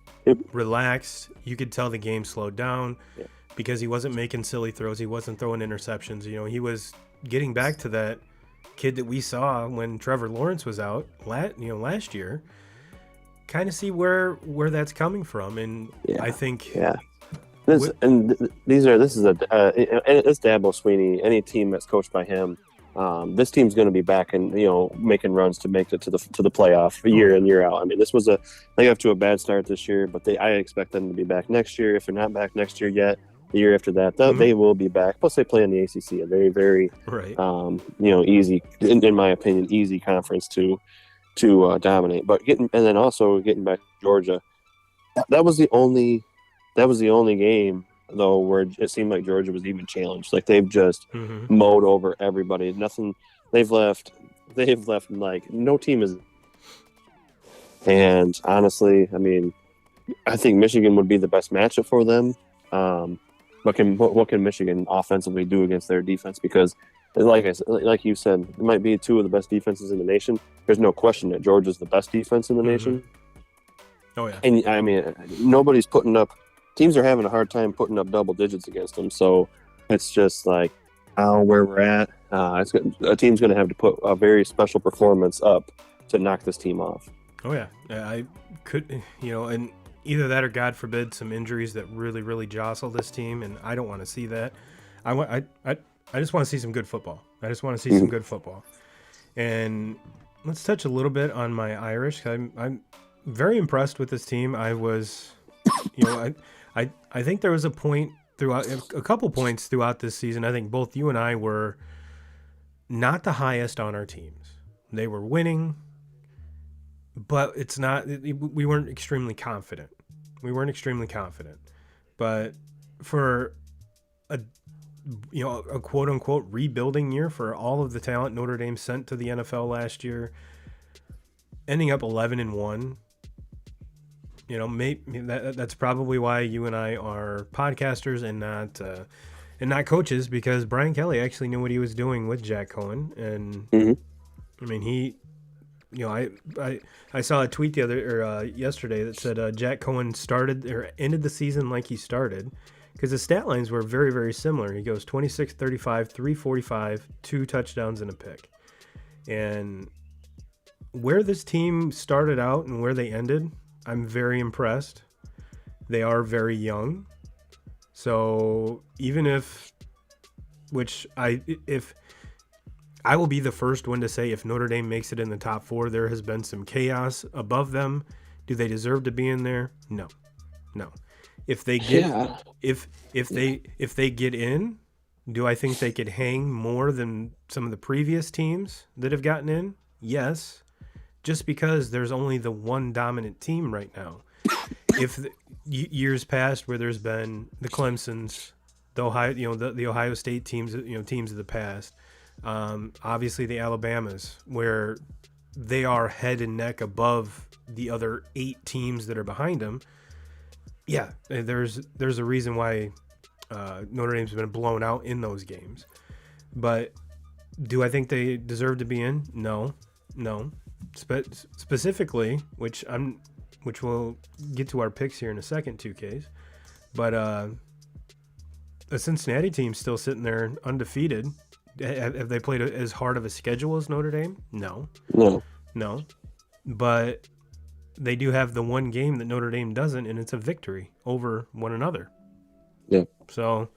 relaxed. You could tell the game slowed down because he wasn't making silly throws. He wasn't throwing interceptions. He was getting back to that kid that we saw when Trevor Lawrence was out last year. Kind of see where that's coming from, and I think this is Dabo Sweeney. Any team that's coached by him. This team's going to be back and making runs to make it to the playoff year in year out. I mean, they got to a bad start this year, but I expect them to be back next year. If they're not back next year yet, the year after that, they will be back. Plus, they play in the ACC, a very very easy, in my opinion, easy conference to dominate. But getting back to Georgia, that was the only game. Though where it seemed like Georgia was even challenged, like they've just mowed over everybody. Nothing. They've left like no team is. And honestly, I mean, I think Michigan would be the best matchup for them. What can Michigan offensively do against their defense? Because, like you said, it might be 2 of the best defenses in the nation. There's no question that Georgia's the best defense in the nation. Oh yeah. And I mean, nobody's putting up. Teams are having a hard time putting up double digits against them, so it's just like where we're at. A team's going to have to put a very special performance up to knock this team off. Oh yeah, I could, and either that or God forbid some injuries that really, really jostle this team, and I don't want to see that. I just want to see some good football. I just want to see some good football. And let's touch a little bit on my Irish. I'm very impressed with this team. I was, I think there was a couple points throughout this season. I think both you and I were not the highest on our teams. They were winning, but we weren't extremely confident. But for a quote unquote rebuilding year for all of the talent Notre Dame sent to the NFL last year, ending up 11-1. Maybe that's probably why you and I are podcasters and not coaches, because Brian Kelly actually knew what he was doing with Jack Cohen, and I mean I saw a tweet yesterday that said Jack Cohen started or ended the season like he started. because the stat lines were very, very similar. He goes 26, 35, 345, 2 touchdowns and a pick. And where this team started out and where they ended, I'm very impressed. They are very young. So even if I will be the first one to say if Notre Dame makes it in the top 4, there has been some chaos above them. Do they deserve to be in there? No. If they get if they get in, do I think they could hang more than some of the previous teams that have gotten in? Yes. Just because there's only the one dominant team right now. If years past where there's been the Clemsons, the Ohio, the Ohio State teams, teams of the past, obviously the Alabamas, where they are head and neck above the other 8 teams that are behind them. Yeah, there's a reason why Notre Dame's been blown out in those games. But do I think they deserve to be in? No. Specifically, which we'll get to our picks here in a second, 2Ks. But a Cincinnati team still sitting there undefeated. Have they played as hard of a schedule as Notre Dame? No. But they do have the one game that Notre Dame doesn't, and it's a victory over one another. Yeah. So,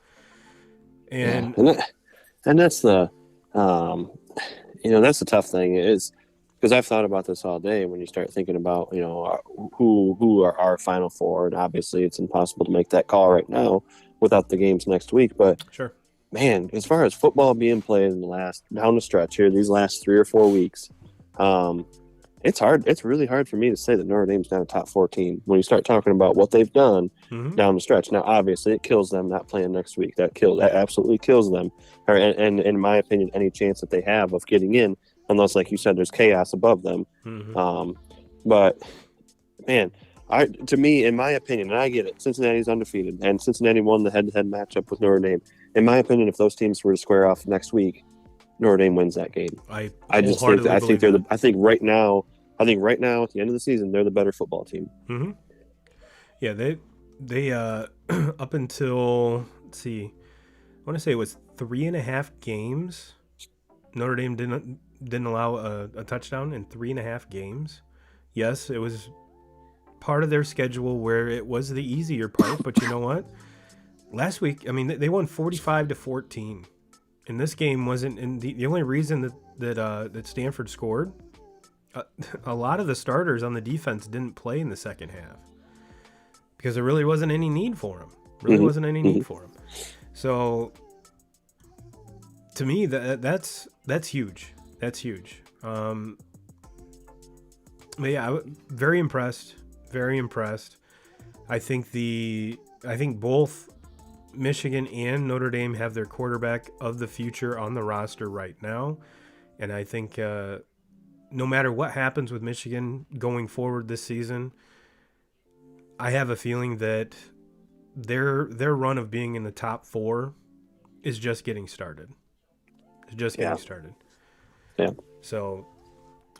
and that's the, that's the tough thing is because I've thought about this all day. When you start thinking about, who are our Final Four, and obviously it's impossible to make that call right now without the games next week. But sure, man, as far as football being played in down the stretch here, these last 3 or 4 weeks, it's hard. It's really hard for me to say that Notre Dame's not a top 4 team when you start talking about what they've done down the stretch. Now, obviously, it kills them not playing next week. That absolutely kills them. And in my opinion, any chance that they have of getting in, unless, like you said, there's chaos above them. But man, to me, in my opinion, and I get it, Cincinnati's undefeated, and Cincinnati won the head-to-head matchup with Notre Dame. In my opinion, if those teams were to square off next week, Notre Dame wins that game. I think right now at the end of the season, they're the better football team. Yeah, they up until, let's see, I want to say it was 3.5 games. Notre Dame didn't allow a touchdown in 3.5 games. Yes, it was part of their schedule where it was the easier part, but you know what? Last week, I mean, they won 45-14. And this game wasn't. And the only reason that Stanford scored, a lot of the starters on the defense didn't play in the second half because there really wasn't any need for them. Need for them. So to me, that's huge. That's huge. But yeah, very impressed. Very impressed. I think both Michigan and Notre Dame have their quarterback of the future on the roster right now. And I think no matter what happens with Michigan going forward this season, I have a feeling that their run of being in the top 4 is just getting started. It's just getting started. Yeah. So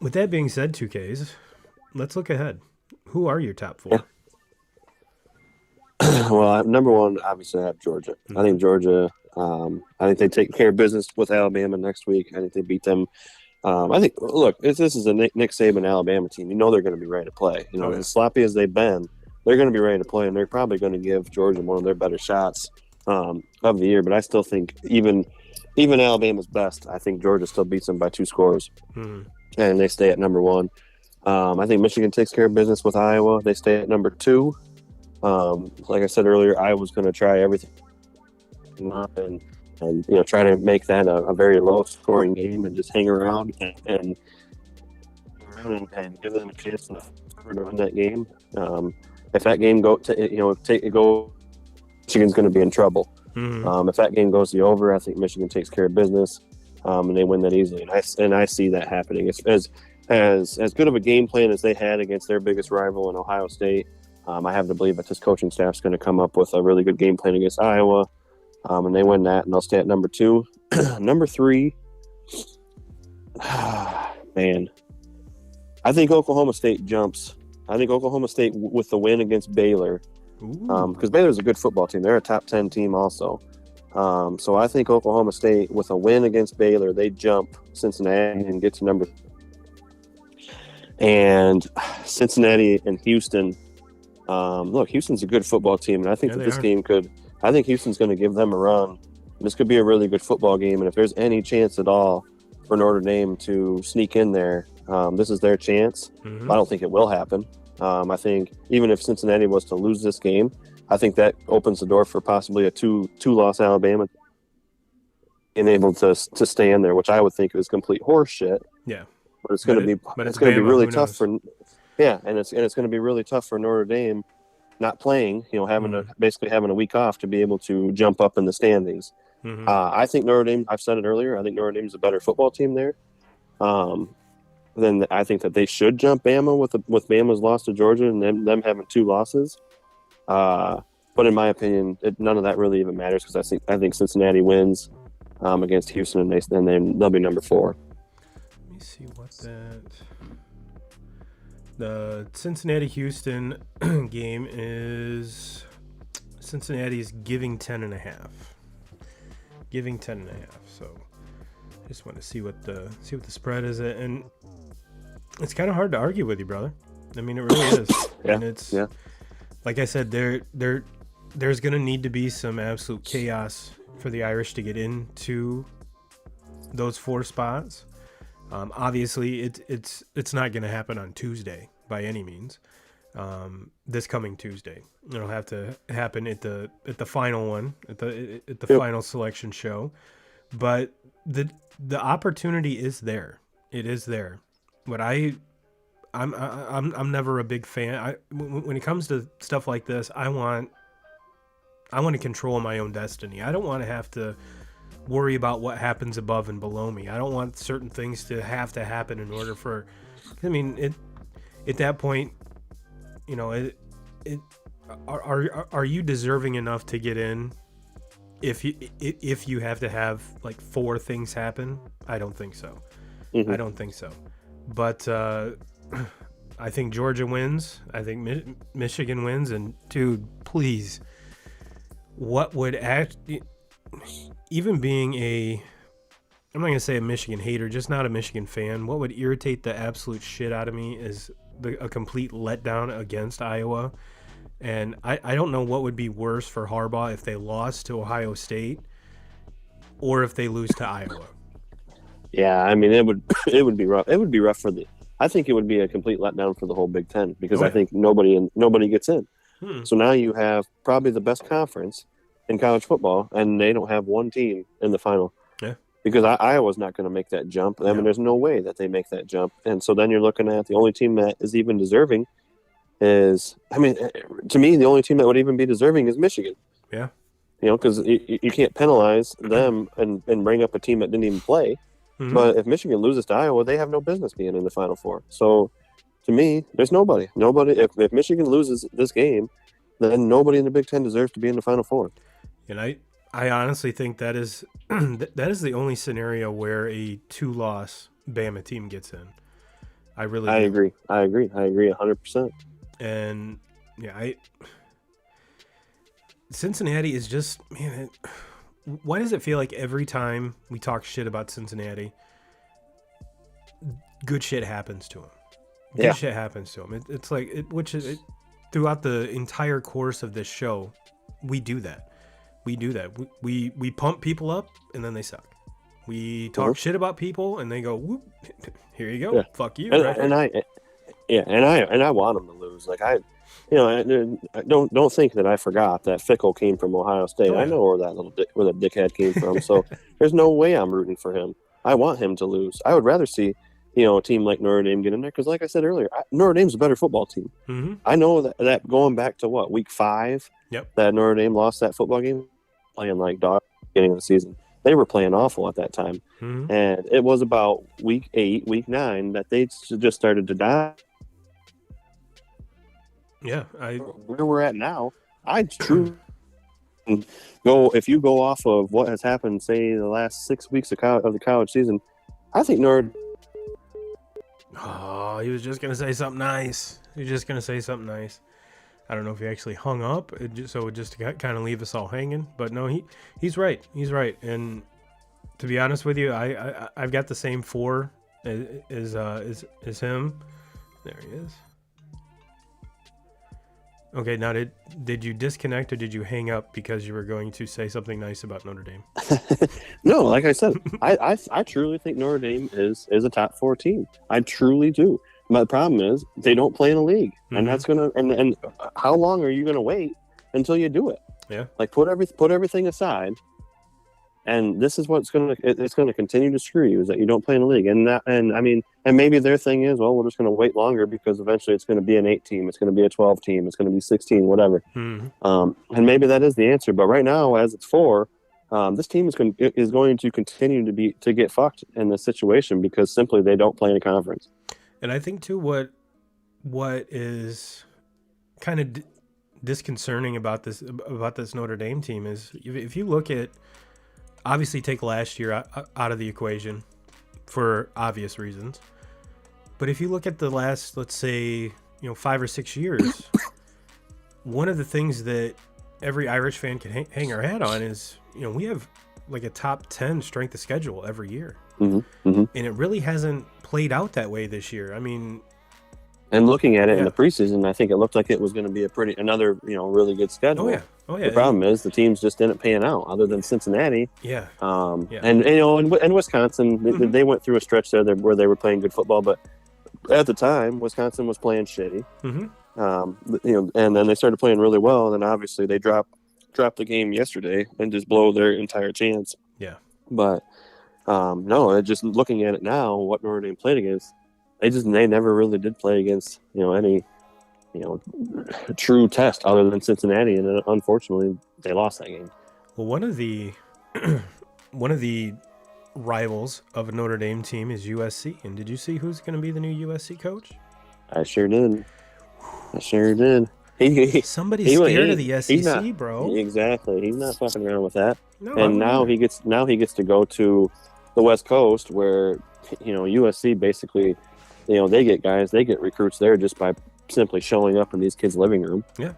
with that being said, 2Ks, let's look ahead. Who are your top 4? Yeah. Well, number 1, obviously, I have Georgia. I think Georgia. I think they take care of business with Alabama next week. I think they beat them. I think. Look, this is a Nick Saban Alabama team. You know they're going to be ready to play. As sloppy as they've been, they're going to be ready to play, and they're probably going to give Georgia one of their better shots of the year. But I still think even Alabama's best, I think Georgia still beats them by 2 scores, and they stay at number 1. I think Michigan takes care of business with Iowa. They stay at number 2. Like I said earlier, Iowa's going to try everything and try to make that a very low-scoring game and just hang around and give them a chance to win that game. If that game Michigan's going to be in trouble. If that game goes the over, I think Michigan takes care of business and they win that easily. And I see that happening. As good of a game plan as they had against their biggest rival in Ohio State. I have to believe that this coaching staff is going to come up with a really good game plan against Iowa, and they win that, and they'll stay at number 2. Number 3, man, I think Oklahoma State jumps. I think Oklahoma State, with the win against Baylor, Ooh. because Baylor's a good football team. They're a top 10 team also. So I think Oklahoma State, with a win against Baylor, they jump Cincinnati and get to number. And Cincinnati and Houston. Look, Houston's a good football team, and I think that this game could. I think Houston's going to give them a run. This could be a really good football game, and if there's any chance at all for Notre Dame to sneak in there, this is their chance. Mm-hmm. I don't think it will happen. I think even if Cincinnati was to lose this game, I think that opens the door for possibly a two-loss Alabama being able to stay in there, which I would think is complete horse shit. Yeah, but it's going to be really tough for and it's going to be really tough for Notre Dame not playing. Basically having a week off to be able to jump up in the standings. Mm-hmm. I think Notre Dame. I've said it earlier. I think Notre Dame's a better football team there. Then I think that they should jump Bama with Bama's loss to Georgia and them having 2 losses. But in my opinion, none of that really even matters because I think Cincinnati wins against Houston and then they'll be number 4. Let me see what the Cincinnati-Houston game is. Cincinnati's giving 10.5. Giving 10.5. So just want to see what the spread is at, and it's kind of hard to argue with you, brother. I mean, it really is. Yeah. And it's like I said, there's gonna need to be some absolute chaos for the Irish to get into those 4 spots. Obviously, it's not gonna happen on Tuesday by any means. This coming Tuesday, it'll have to happen at the final one, at the final selection show. But the opportunity is there. It is there. But I'm never a big fan. When it comes to stuff like this, I want to control my own destiny. I don't want to have to worry about what happens above and below me. I don't want certain things to happen in order for. I mean, at that point, are you deserving enough to get in? If you have to have like 4 things happen, I don't think so. Mm-hmm. I don't think so. But I think Georgia wins. I think Michigan wins. And dude, please, what would even being I'm not gonna say a Michigan hater, just not a Michigan fan. What would irritate the absolute shit out of me is a complete letdown against Iowa. And I don't know what would be worse for Harbaugh if they lost to Ohio State or if they lose to Iowa. Yeah, I mean it would be rough. It would be rough I think it would be a complete letdown for the whole Big Ten because I think nobody gets in. So now you have probably the best conference in college football, and they don't have one team in the final. Yeah. Because Iowa's not going to make that jump. I mean, there's no way that they make that jump. And so then you're looking at the only team that is even deserving to me, the only team that would even be deserving is Michigan. Yeah. Because you can't penalize them and bring up a team that didn't even play. Mm-hmm. But if Michigan loses to Iowa, they have no business being in the Final Four. So to me, there's nobody. If Michigan loses this game, then nobody in the Big Ten deserves to be in the Final Four. And I honestly think that is the only scenario where a 2-loss Bama team gets in. I agree 100%. And yeah, Cincinnati is just, man, why does it feel like every time we talk shit about Cincinnati, good shit happens to them? Good shit happens to them. It's like, throughout the entire course of this show, we do that. We pump people up and then they suck. We talk shit about people and they go, whoop, here you go, fuck you. And I want them to lose. Like I don't think that I forgot that Fickle came from Ohio State. I know where where the dickhead came from. So there's no way I'm rooting for him. I want him to lose. I would rather see a team like Notre Dame get in there because, like I said earlier, Notre Dame's a better football team. Mm-hmm. I know that going back to week 5, that Notre Dame lost that football game, playing like dog beginning of the season. They were playing awful at that time, and it was about week 8, week 9 that they just started to die. Yeah, where we're at now, I truly go. If you go off of what has happened, say the last 6 weeks of the college season, I think Notre. Oh, he was just gonna say something nice. I don't know if he actually hung up, just to kind of leave us all hanging. But no, he's right. He's right. And to be honest with you, I've got the same 4 as him. There he is. Okay, now did you disconnect or did you hang up because you were going to say something nice about Notre Dame? No, like I said, I truly think Notre Dame is a top 4 team. I truly do. But the problem is they don't play in the league, and that's gonna and how long are you gonna wait until you do it? Yeah, like put everything aside, and this is what's it's gonna continue to screw you, is that you don't play in the league, and maybe their thing is, well, we're just gonna wait longer because eventually it's gonna be an 8 team, it's gonna be a 12 team, it's gonna be 16, whatever. And maybe that is the answer, but right now, as it's 4. This team is going to continue to get fucked in this situation because simply they don't play in a conference. And I think too, what is kind of disconcerting about this Notre Dame team is if you look at, obviously take last year out of the equation for obvious reasons, but if you look at the last, let's say, 5 or 6 years, one of the things that every Irish fan can hang our hat on is, we have like a top 10 strength of schedule every year. And it really hasn't played out that way this year. I mean, and looking at it in the preseason, I think it looked like it was going to be another really good schedule. Oh yeah. The problem is the teams just didn't pan out, other than Cincinnati. And Wisconsin, they went through a stretch there where they were playing good football, but at the time Wisconsin was playing shitty. And then they started playing really well, and then obviously they dropped the game yesterday and just blow their entire chance. Yeah. But no, just looking at it now, what Notre Dame played against, they never really did play against any true test other than Cincinnati, and unfortunately they lost that game. Well, one of the rivals of a Notre Dame team is USC, and did you see who's going to be the new USC coach? I sure did. Somebody's scared of the SEC, bro. Exactly. He's not fucking around with that. No, and now he gets to go to the West Coast, where USC basically, they get recruits there just by simply showing up in these kids' living room. Yeah.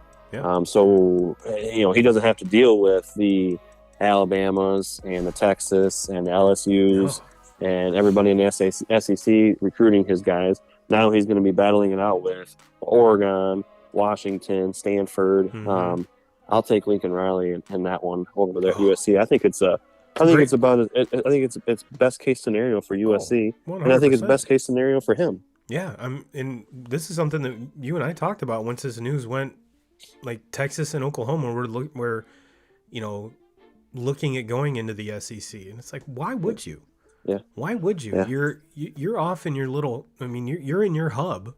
So he doesn't have to deal with the Alabamas and the Texas and the LSUs and everybody in the SEC recruiting his guys. Now he's going to be battling it out with Oregon, Washington, Stanford. I'll take Lincoln Riley in that one over there at USC. I think it's it's best case scenario for USC, and I think it's best case scenario for him. Yeah, and this is something that you and I talked about once this news went. Like Texas and Oklahoma were looking at going into the SEC, and it's like, why would you? Yeah. Why would you? Yeah. You're off in your little. I mean, you're in your hub.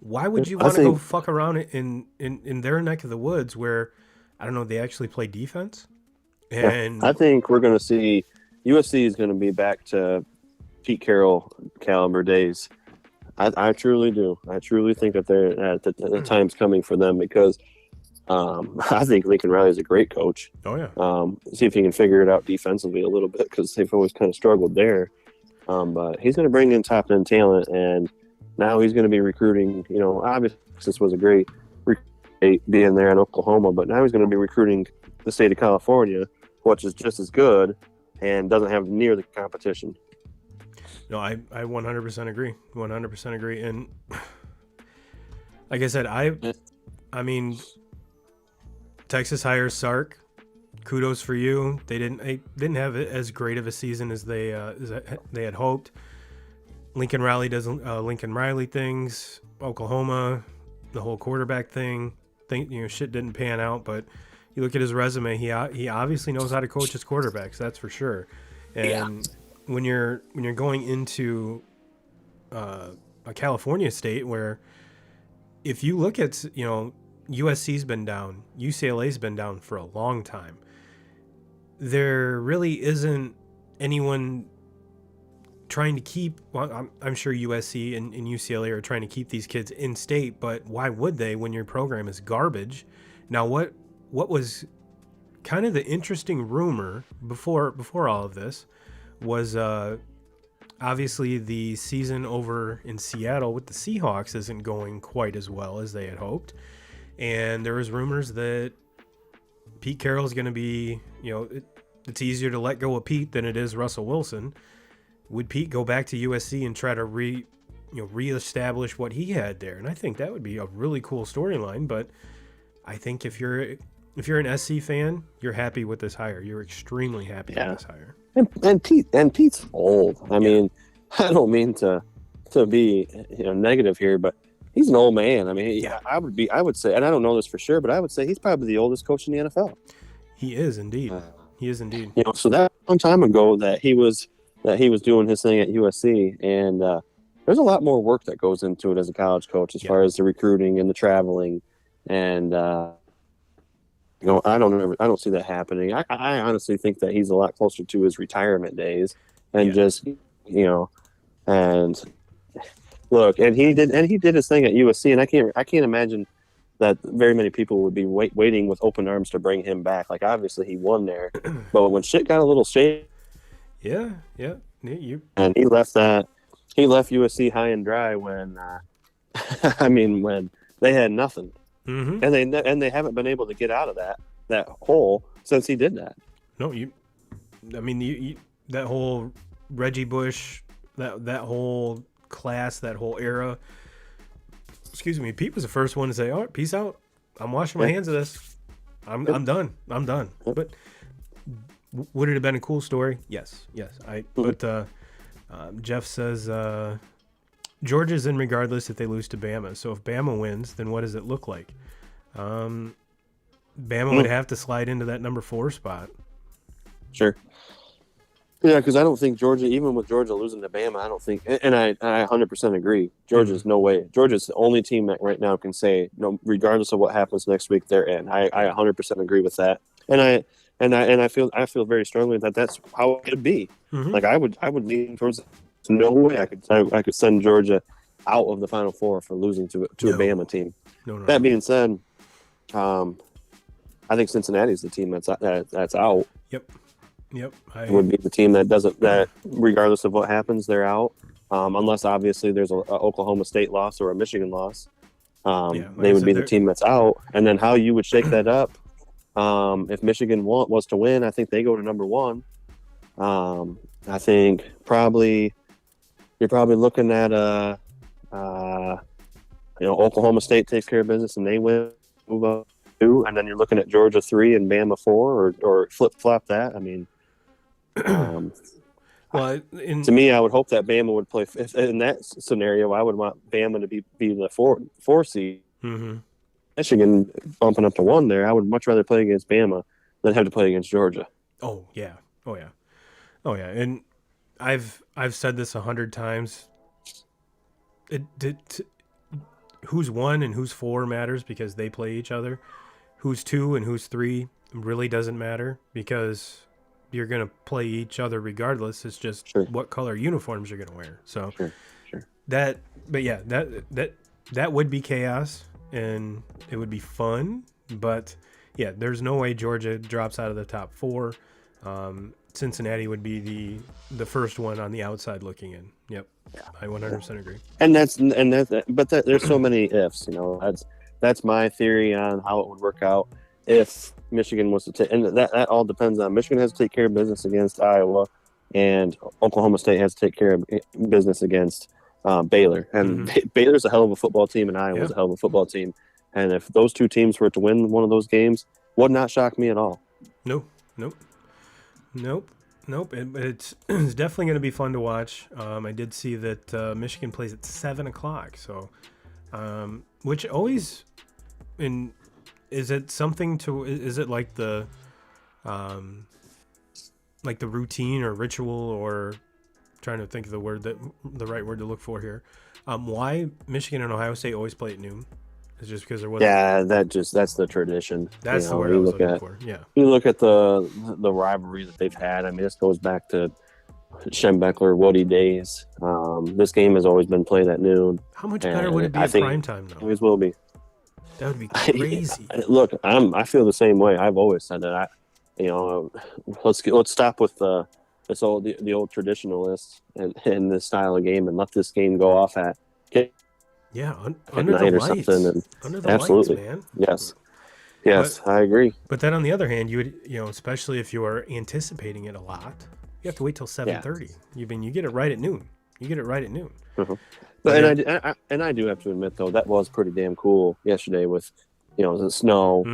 Why would you want to go fuck around in their neck of the woods where, I don't know, they actually play defense? And I think we're going to see USC is going to be back to Pete Carroll caliber days. I truly do. I truly think that the time's coming for them, because I think Lincoln Riley is a great coach. Oh yeah. See if he can figure it out defensively a little bit, because they've always kind of struggled there. But he's going to bring in top end talent, and now he's going to be recruiting. Obviously this was a great being there in Oklahoma, but now he's going to be recruiting the state of California, which is just as good and doesn't have near the competition. No, I 100% agree. 100% agree. And like I said, I mean, Texas hires Sark. Kudos for you. They didn't have as great of a season as they had hoped. Lincoln Riley does Lincoln Riley things. Oklahoma, the whole quarterback thing. Shit didn't pan out, but you look at his resume. He obviously knows how to coach his quarterbacks. That's for sure. And when you're going into a California state where, if you look at USC's been down, UCLA's been down for a long time. There really isn't anyone trying to keep. Well, I'm sure USC and UCLA are trying to keep these kids in state, but why would they when your program is garbage? Now, what was kind of the interesting rumor before all of this was obviously the season over in Seattle with the Seahawks isn't going quite as well as they had hoped. And there was rumors that Pete Carroll's going to be, it's easier to let go of Pete than it is Russell Wilson. Would Pete go back to USC and try to reestablish what he had there? And I think that would be a really cool storyline. But I think if you're an SC fan, you're happy with this hire. You're extremely happy with this hire. And Pete's old. I mean, I don't mean to be negative here, but he's an old man. I mean, I would say, and I don't know this for sure, but I would say he's probably the oldest coach in the NFL. He is indeed. So that one time ago that he was doing his thing at USC, and there's a lot more work that goes into it as a college coach as far as the recruiting and the traveling, and I don't see that happening. I honestly think that he's a lot closer to his retirement days, and and look, and he did his thing at USC, and I can't imagine that very many people would be waiting with open arms to bring him back. Like, obviously he won there, but when shit got a little shaky, and he left USC high and dry when when they had nothing, and they haven't been able to get out of that hole since he did that. No, that whole Reggie Bush, that whole class, that whole era. Excuse me, Pete was the first one to say, "All right, peace out. I'm washing my hands of this. I'm done. I'm done." But would it have been a cool story? Yes. But Jeff says Georgia's in regardless if they lose to Bama. So if Bama wins, then what does it look like? Bama would have to slide into that number 4 spot. Sure. Yeah, because I don't think Georgia, even with Georgia losing to Bama, I don't think, and I 100% agree. Georgia's no way. Georgia's the only team that right now can say, no, regardless of what happens next week, they're in. I 100% agree with that, and I feel very strongly that that's how it could be. Like I would lean towards. No way I could send Georgia out of the Final Four for losing to a Bama team. No. That being said, I think Cincinnati's the team that's out. Yep. It would be the team that regardless of what happens, they're out. Unless obviously there's a Oklahoma State loss or a Michigan loss. They would be the team that's out. And then how you would shake that up, if Michigan was to win, I think they go to number 1. I think you're probably looking at Oklahoma State takes care of business and they win, move up 2, and then you're looking at Georgia 3 and Bama 4, or flip flop that. I mean, to me, I would hope that Bama would play. If, in that scenario, I would want Bama to be the 4 seed. Michigan bumping up to 1 there. I would much rather play against Bama than have to play against Georgia. Oh yeah. And I've said this 100 times. Who's 1 and who's 4 matters because they play each other. Who's 2 and who's 3 really doesn't matter because you're going to play each other regardless. It's just what color uniforms you're going to wear. So that would be chaos and it would be fun. But yeah, there's no way Georgia drops out of the top 4. Cincinnati would be the first one on the outside looking in. Yep. I 100% agree. But there's so many ifs, that's my theory on how it would work out if Michigan was to take, and that all depends on Michigan has to take care of business against Iowa, and Oklahoma State has to take care of business against Baylor. And Baylor's a hell of a football team, and Iowa's a hell of a football team. And if those 2 teams were to win one of those games, would not shock me at all. Nope. It's definitely going to be fun to watch. I did see that Michigan plays at 7:00, so which always is it something to? Is it like the routine or ritual, or trying to think of the right word to look for here? Why Michigan and Ohio State always play at noon? It's just because there wasn't. Yeah, that's the tradition. That's the word I was looking for. Yeah. You look at the rivalry that they've had. I mean, this goes back to Schembechler, Woody days. This game has always been played at noon. How much better would it be at prime time, though? Always will be. That would be crazy. Look, I feel the same way. I've always said that. Let's stop with the old traditionalists and this style of game and let this game go off at Yeah, at under the night or lights. something. And Under the absolutely, lights, man. yes, I agree. But then on the other hand, you would, especially if you are anticipating it a lot, you have to wait till 7:30. You get it right at noon. You get it right at noon. Uh-huh. But I do have to admit though that was pretty damn cool yesterday with, the snow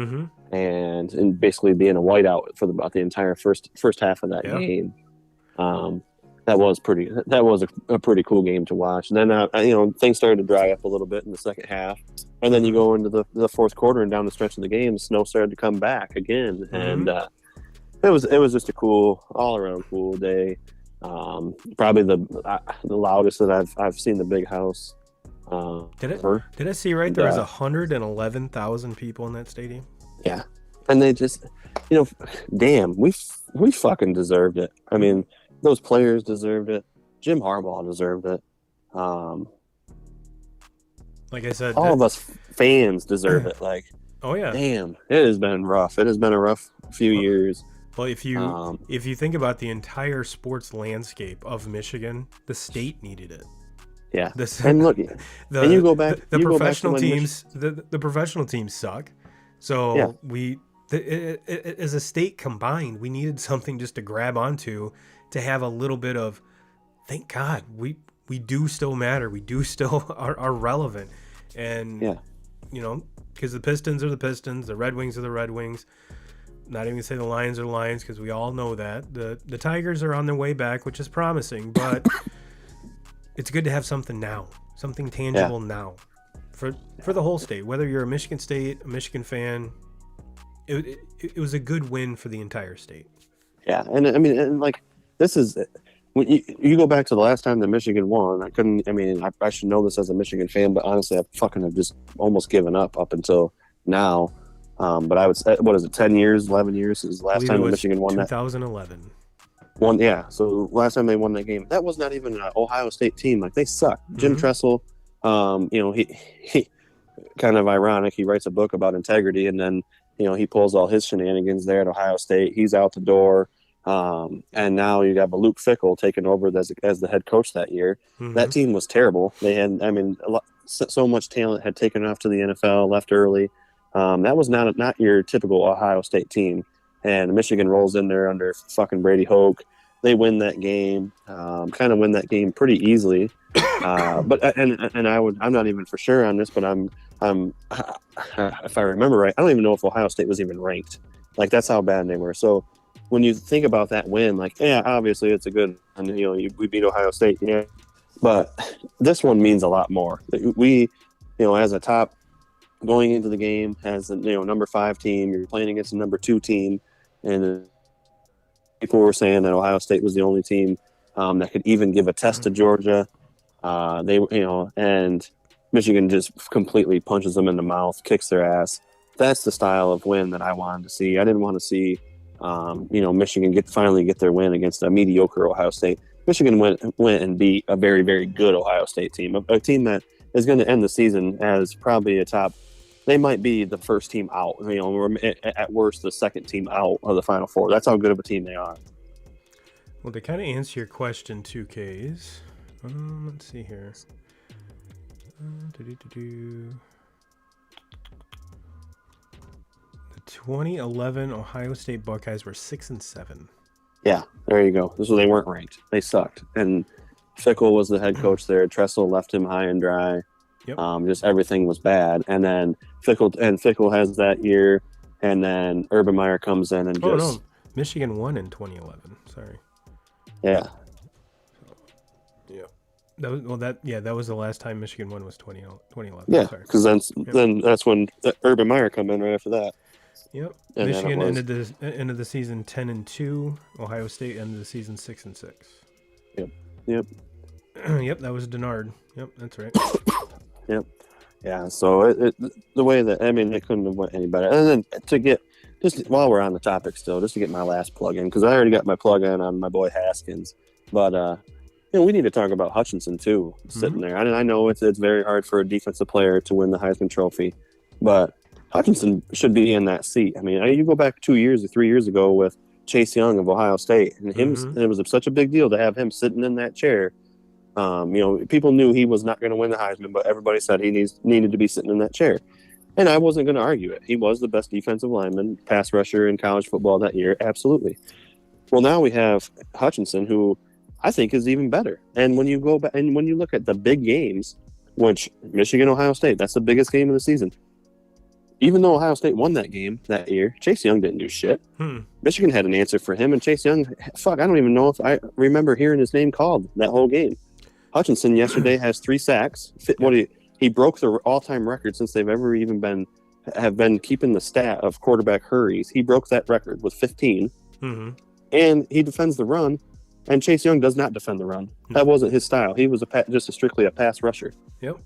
and basically being a whiteout for about the entire first half of that game. That was a pretty cool game to watch. And then things started to dry up a little bit in the second half, and then you go into the fourth quarter and down the stretch of the game, snow started to come back again, and it was just a cool all around cool day. Probably the loudest that I've seen the big house. Did I see right? There was 111,000 people in that stadium. Yeah, and they just, damn, we fucking deserved it. I mean, those players deserved it. Jim Harbaugh deserved it. Like I said, all of us fans deserve it. Like, oh yeah, damn, it has been rough. It has been a rough few years. Well, if you think about the entire sports landscape of Michigan, the state needed it. Yeah, and look, and you go back. The professional teams, the professional teams suck. So as a state combined, we needed something just to grab onto, to have a little bit of, thank God, we do still matter. We do still are relevant, and because the Pistons are the Pistons, the Red Wings are the Red Wings. Not even gonna say the Lions are the Lions, because we all know that the Tigers are on their way back, which is promising, but it's good to have something now, something tangible now, for the whole state. Whether you're a Michigan State, a Michigan fan, it was a good win for the entire state. Yeah, and I mean, and like this is when you go back to the last time that Michigan won. I should know this as a Michigan fan, but honestly, I fucking have just almost given up until now. But I would say, what is it, 10 years, 11 years since the last time Michigan won 2011. So last time they won that game, that was not even an Ohio State team. Like, they suck. Jim Tressel, he kind of ironic. He writes a book about integrity, and then, he pulls all his shenanigans there at Ohio State. He's out the door. And now you got Luke Fickell taking over as the head coach that year. That team was terrible. They had, so much talent had taken off to the NFL, left early. That was not your typical Ohio State team, and Michigan rolls in there under fucking Brady Hoke. They win that game, kind of win that game pretty easily. But I'm not even for sure on this, but I'm if I remember right, I don't even know if Ohio State was even ranked. Like, that's how bad they were. So when you think about that win, like, yeah, obviously it's a good, and we beat Ohio State, yeah, but this one means a lot more. We, as a top, going into the game as a number 5 team, you're playing against a number 2 team, and people were saying that Ohio State was the only team that could even give a test to Georgia. And Michigan just completely punches them in the mouth, kicks their ass. That's the style of win that I wanted to see. I didn't want to see Michigan finally get their win against a mediocre Ohio State. Michigan went and beat a very, very good Ohio State team, a team that is going to end the season as probably a top. They might be the first team out, at worst the second team out of the Final Four. That's how good of a team they are. Well, to kind of answer your question, 2Ks, let's see here. The 2011 Ohio State Buckeyes were 6-7. Yeah, there you go. So they weren't ranked. They sucked. And Fickell was the head coach there. Tressel left him high and dry. Yep. Just everything was bad. And then Fickell has that year, and then Urban Meyer comes in and no, Michigan won in 2011. Sorry. Yeah. Yeah. That was the last time Michigan won, was 2011. Yeah, because then that's when Urban Meyer come in right after that. Yep. And Michigan ended the season 10-2. Ohio State ended the season 6-6. Yep. Yep, that was Denard. Yep, that's right. Yep. Yeah, so the way that, it couldn't have went any better. And then to get, just while we're on the topic still, just to get my last plug in, because I already got my plug in on my boy Haskins. But, we need to talk about Hutchinson, too, sitting there. I know it's very hard for a defensive player to win the Heisman Trophy, but Hutchinson should be in that seat. You go back 2 years or 3 years ago with Chase Young of Ohio State, and it was such a big deal to have him sitting in that chair. People knew he was not going to win the Heisman, but everybody said he needed to be sitting in that chair. And I wasn't going to argue it. He was the best defensive lineman, pass rusher in college football that year. Absolutely. Well, now we have Hutchinson, who I think is even better. And when you go back and when you look at the big games, which Michigan, Ohio State, that's the biggest game of the season. Even though Ohio State won that game that year, Chase Young didn't do shit. Michigan had an answer for him, and Chase Young, I don't even know if I remember hearing his name called that whole game. Hutchinson yesterday has 3 sacks. He broke the all-time record since they've ever even been keeping the stat of quarterback hurries. He broke that record with 15, and he defends the run. And Chase Young does not defend the run. That wasn't his style. He was strictly a pass rusher. Yep.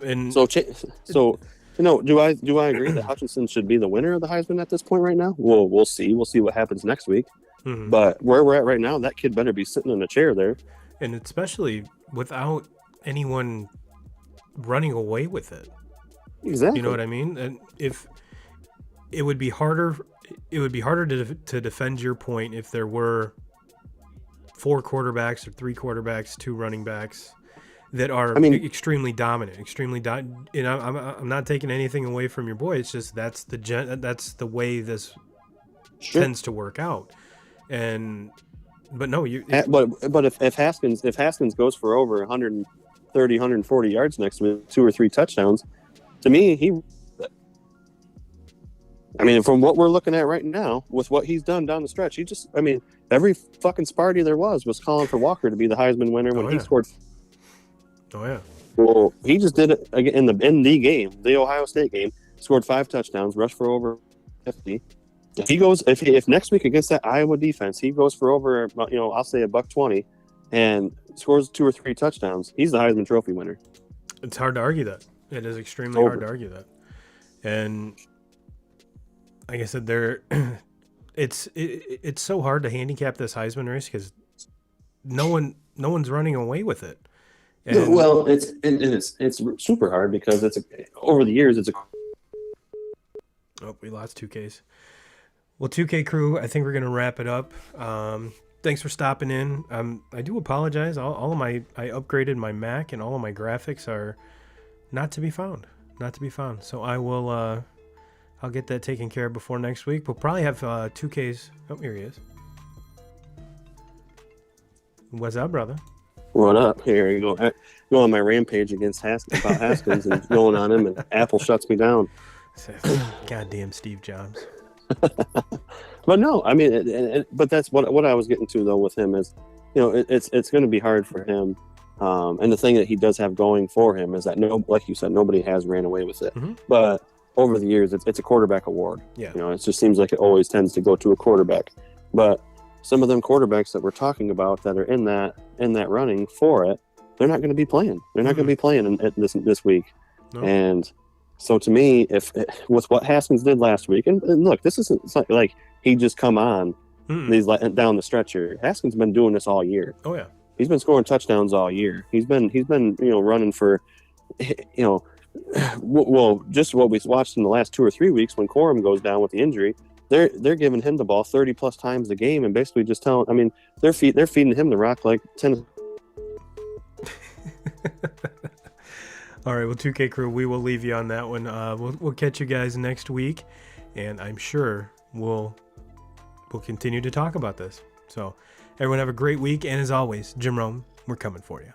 And do I agree that Hutchinson should be the winner of the Heisman at this point right now? Well, we'll see. We'll see what happens next week. But where we're at right now, that kid better be sitting in a chair there. And especially without anyone running away with it. Exactly. You know what I mean? And if it would be harder to defend your point if there were 4 quarterbacks or 3 quarterbacks, 2 running backs that are extremely dominant, I'm not taking anything away from your boy. It's just that's the way this tends to work out. But if Haskins goes for over 130, 140 yards next week, 2 or 3 touchdowns, to me, from what we're looking at right now, with what he's done down the stretch, every fucking Sparty there was calling for Walker to be the Heisman winner when he scored. Oh, yeah. Well, he just did it again in the game, the Ohio State game, scored 5 touchdowns, rushed for over 50. If next week against that Iowa defense, he goes for over, I'll say $120 and scores 2 or 3 touchdowns, he's the Heisman Trophy winner. It's hard to argue that. It is extremely hard to argue that. And like I said, it's so hard to handicap this Heisman race because no one's running away with it. And well, it's super hard because over the years it's a. Oh, we lost 2Ks. Well, 2K crew, I think we're gonna wrap it up. Thanks for stopping in. I do apologize. I upgraded my Mac and all of my graphics are not to be found. So I will. I'll get that taken care of before next week. We'll probably have 2Ks. Oh, here he is. What's up, brother? What up? Here you go. Go on my rampage against Haskins and going on him, and Apple shuts me down. Goddamn Steve Jobs. But no, but that's what I was getting to though with him is, it's going to be hard for him. And the thing that he does have going for him is that like you said, nobody has ran away with it. But over the years, it's a quarterback award. Yeah. It just seems like it always tends to go to a quarterback. But some of them quarterbacks that we're talking about that are in that running for it, they're not going to be playing. They're not going to be playing this week. No. And so to me, with what Haskins did last week, and look, it's not like he just come on these down the stretch here. Haskins been doing this all year. Oh yeah. He's been scoring touchdowns all year. He's been running for well, just what we watched in the last 2 or 3 weeks when Corum goes down with the injury, they're giving him the ball 30 plus times a game and basically just they're feeding him the rock like 10. All right, well, 2K crew, we will leave you on that one. We'll catch you guys next week, and I'm sure we'll continue to talk about this. So everyone have a great week, and as always, Jim Rome, we're coming for you.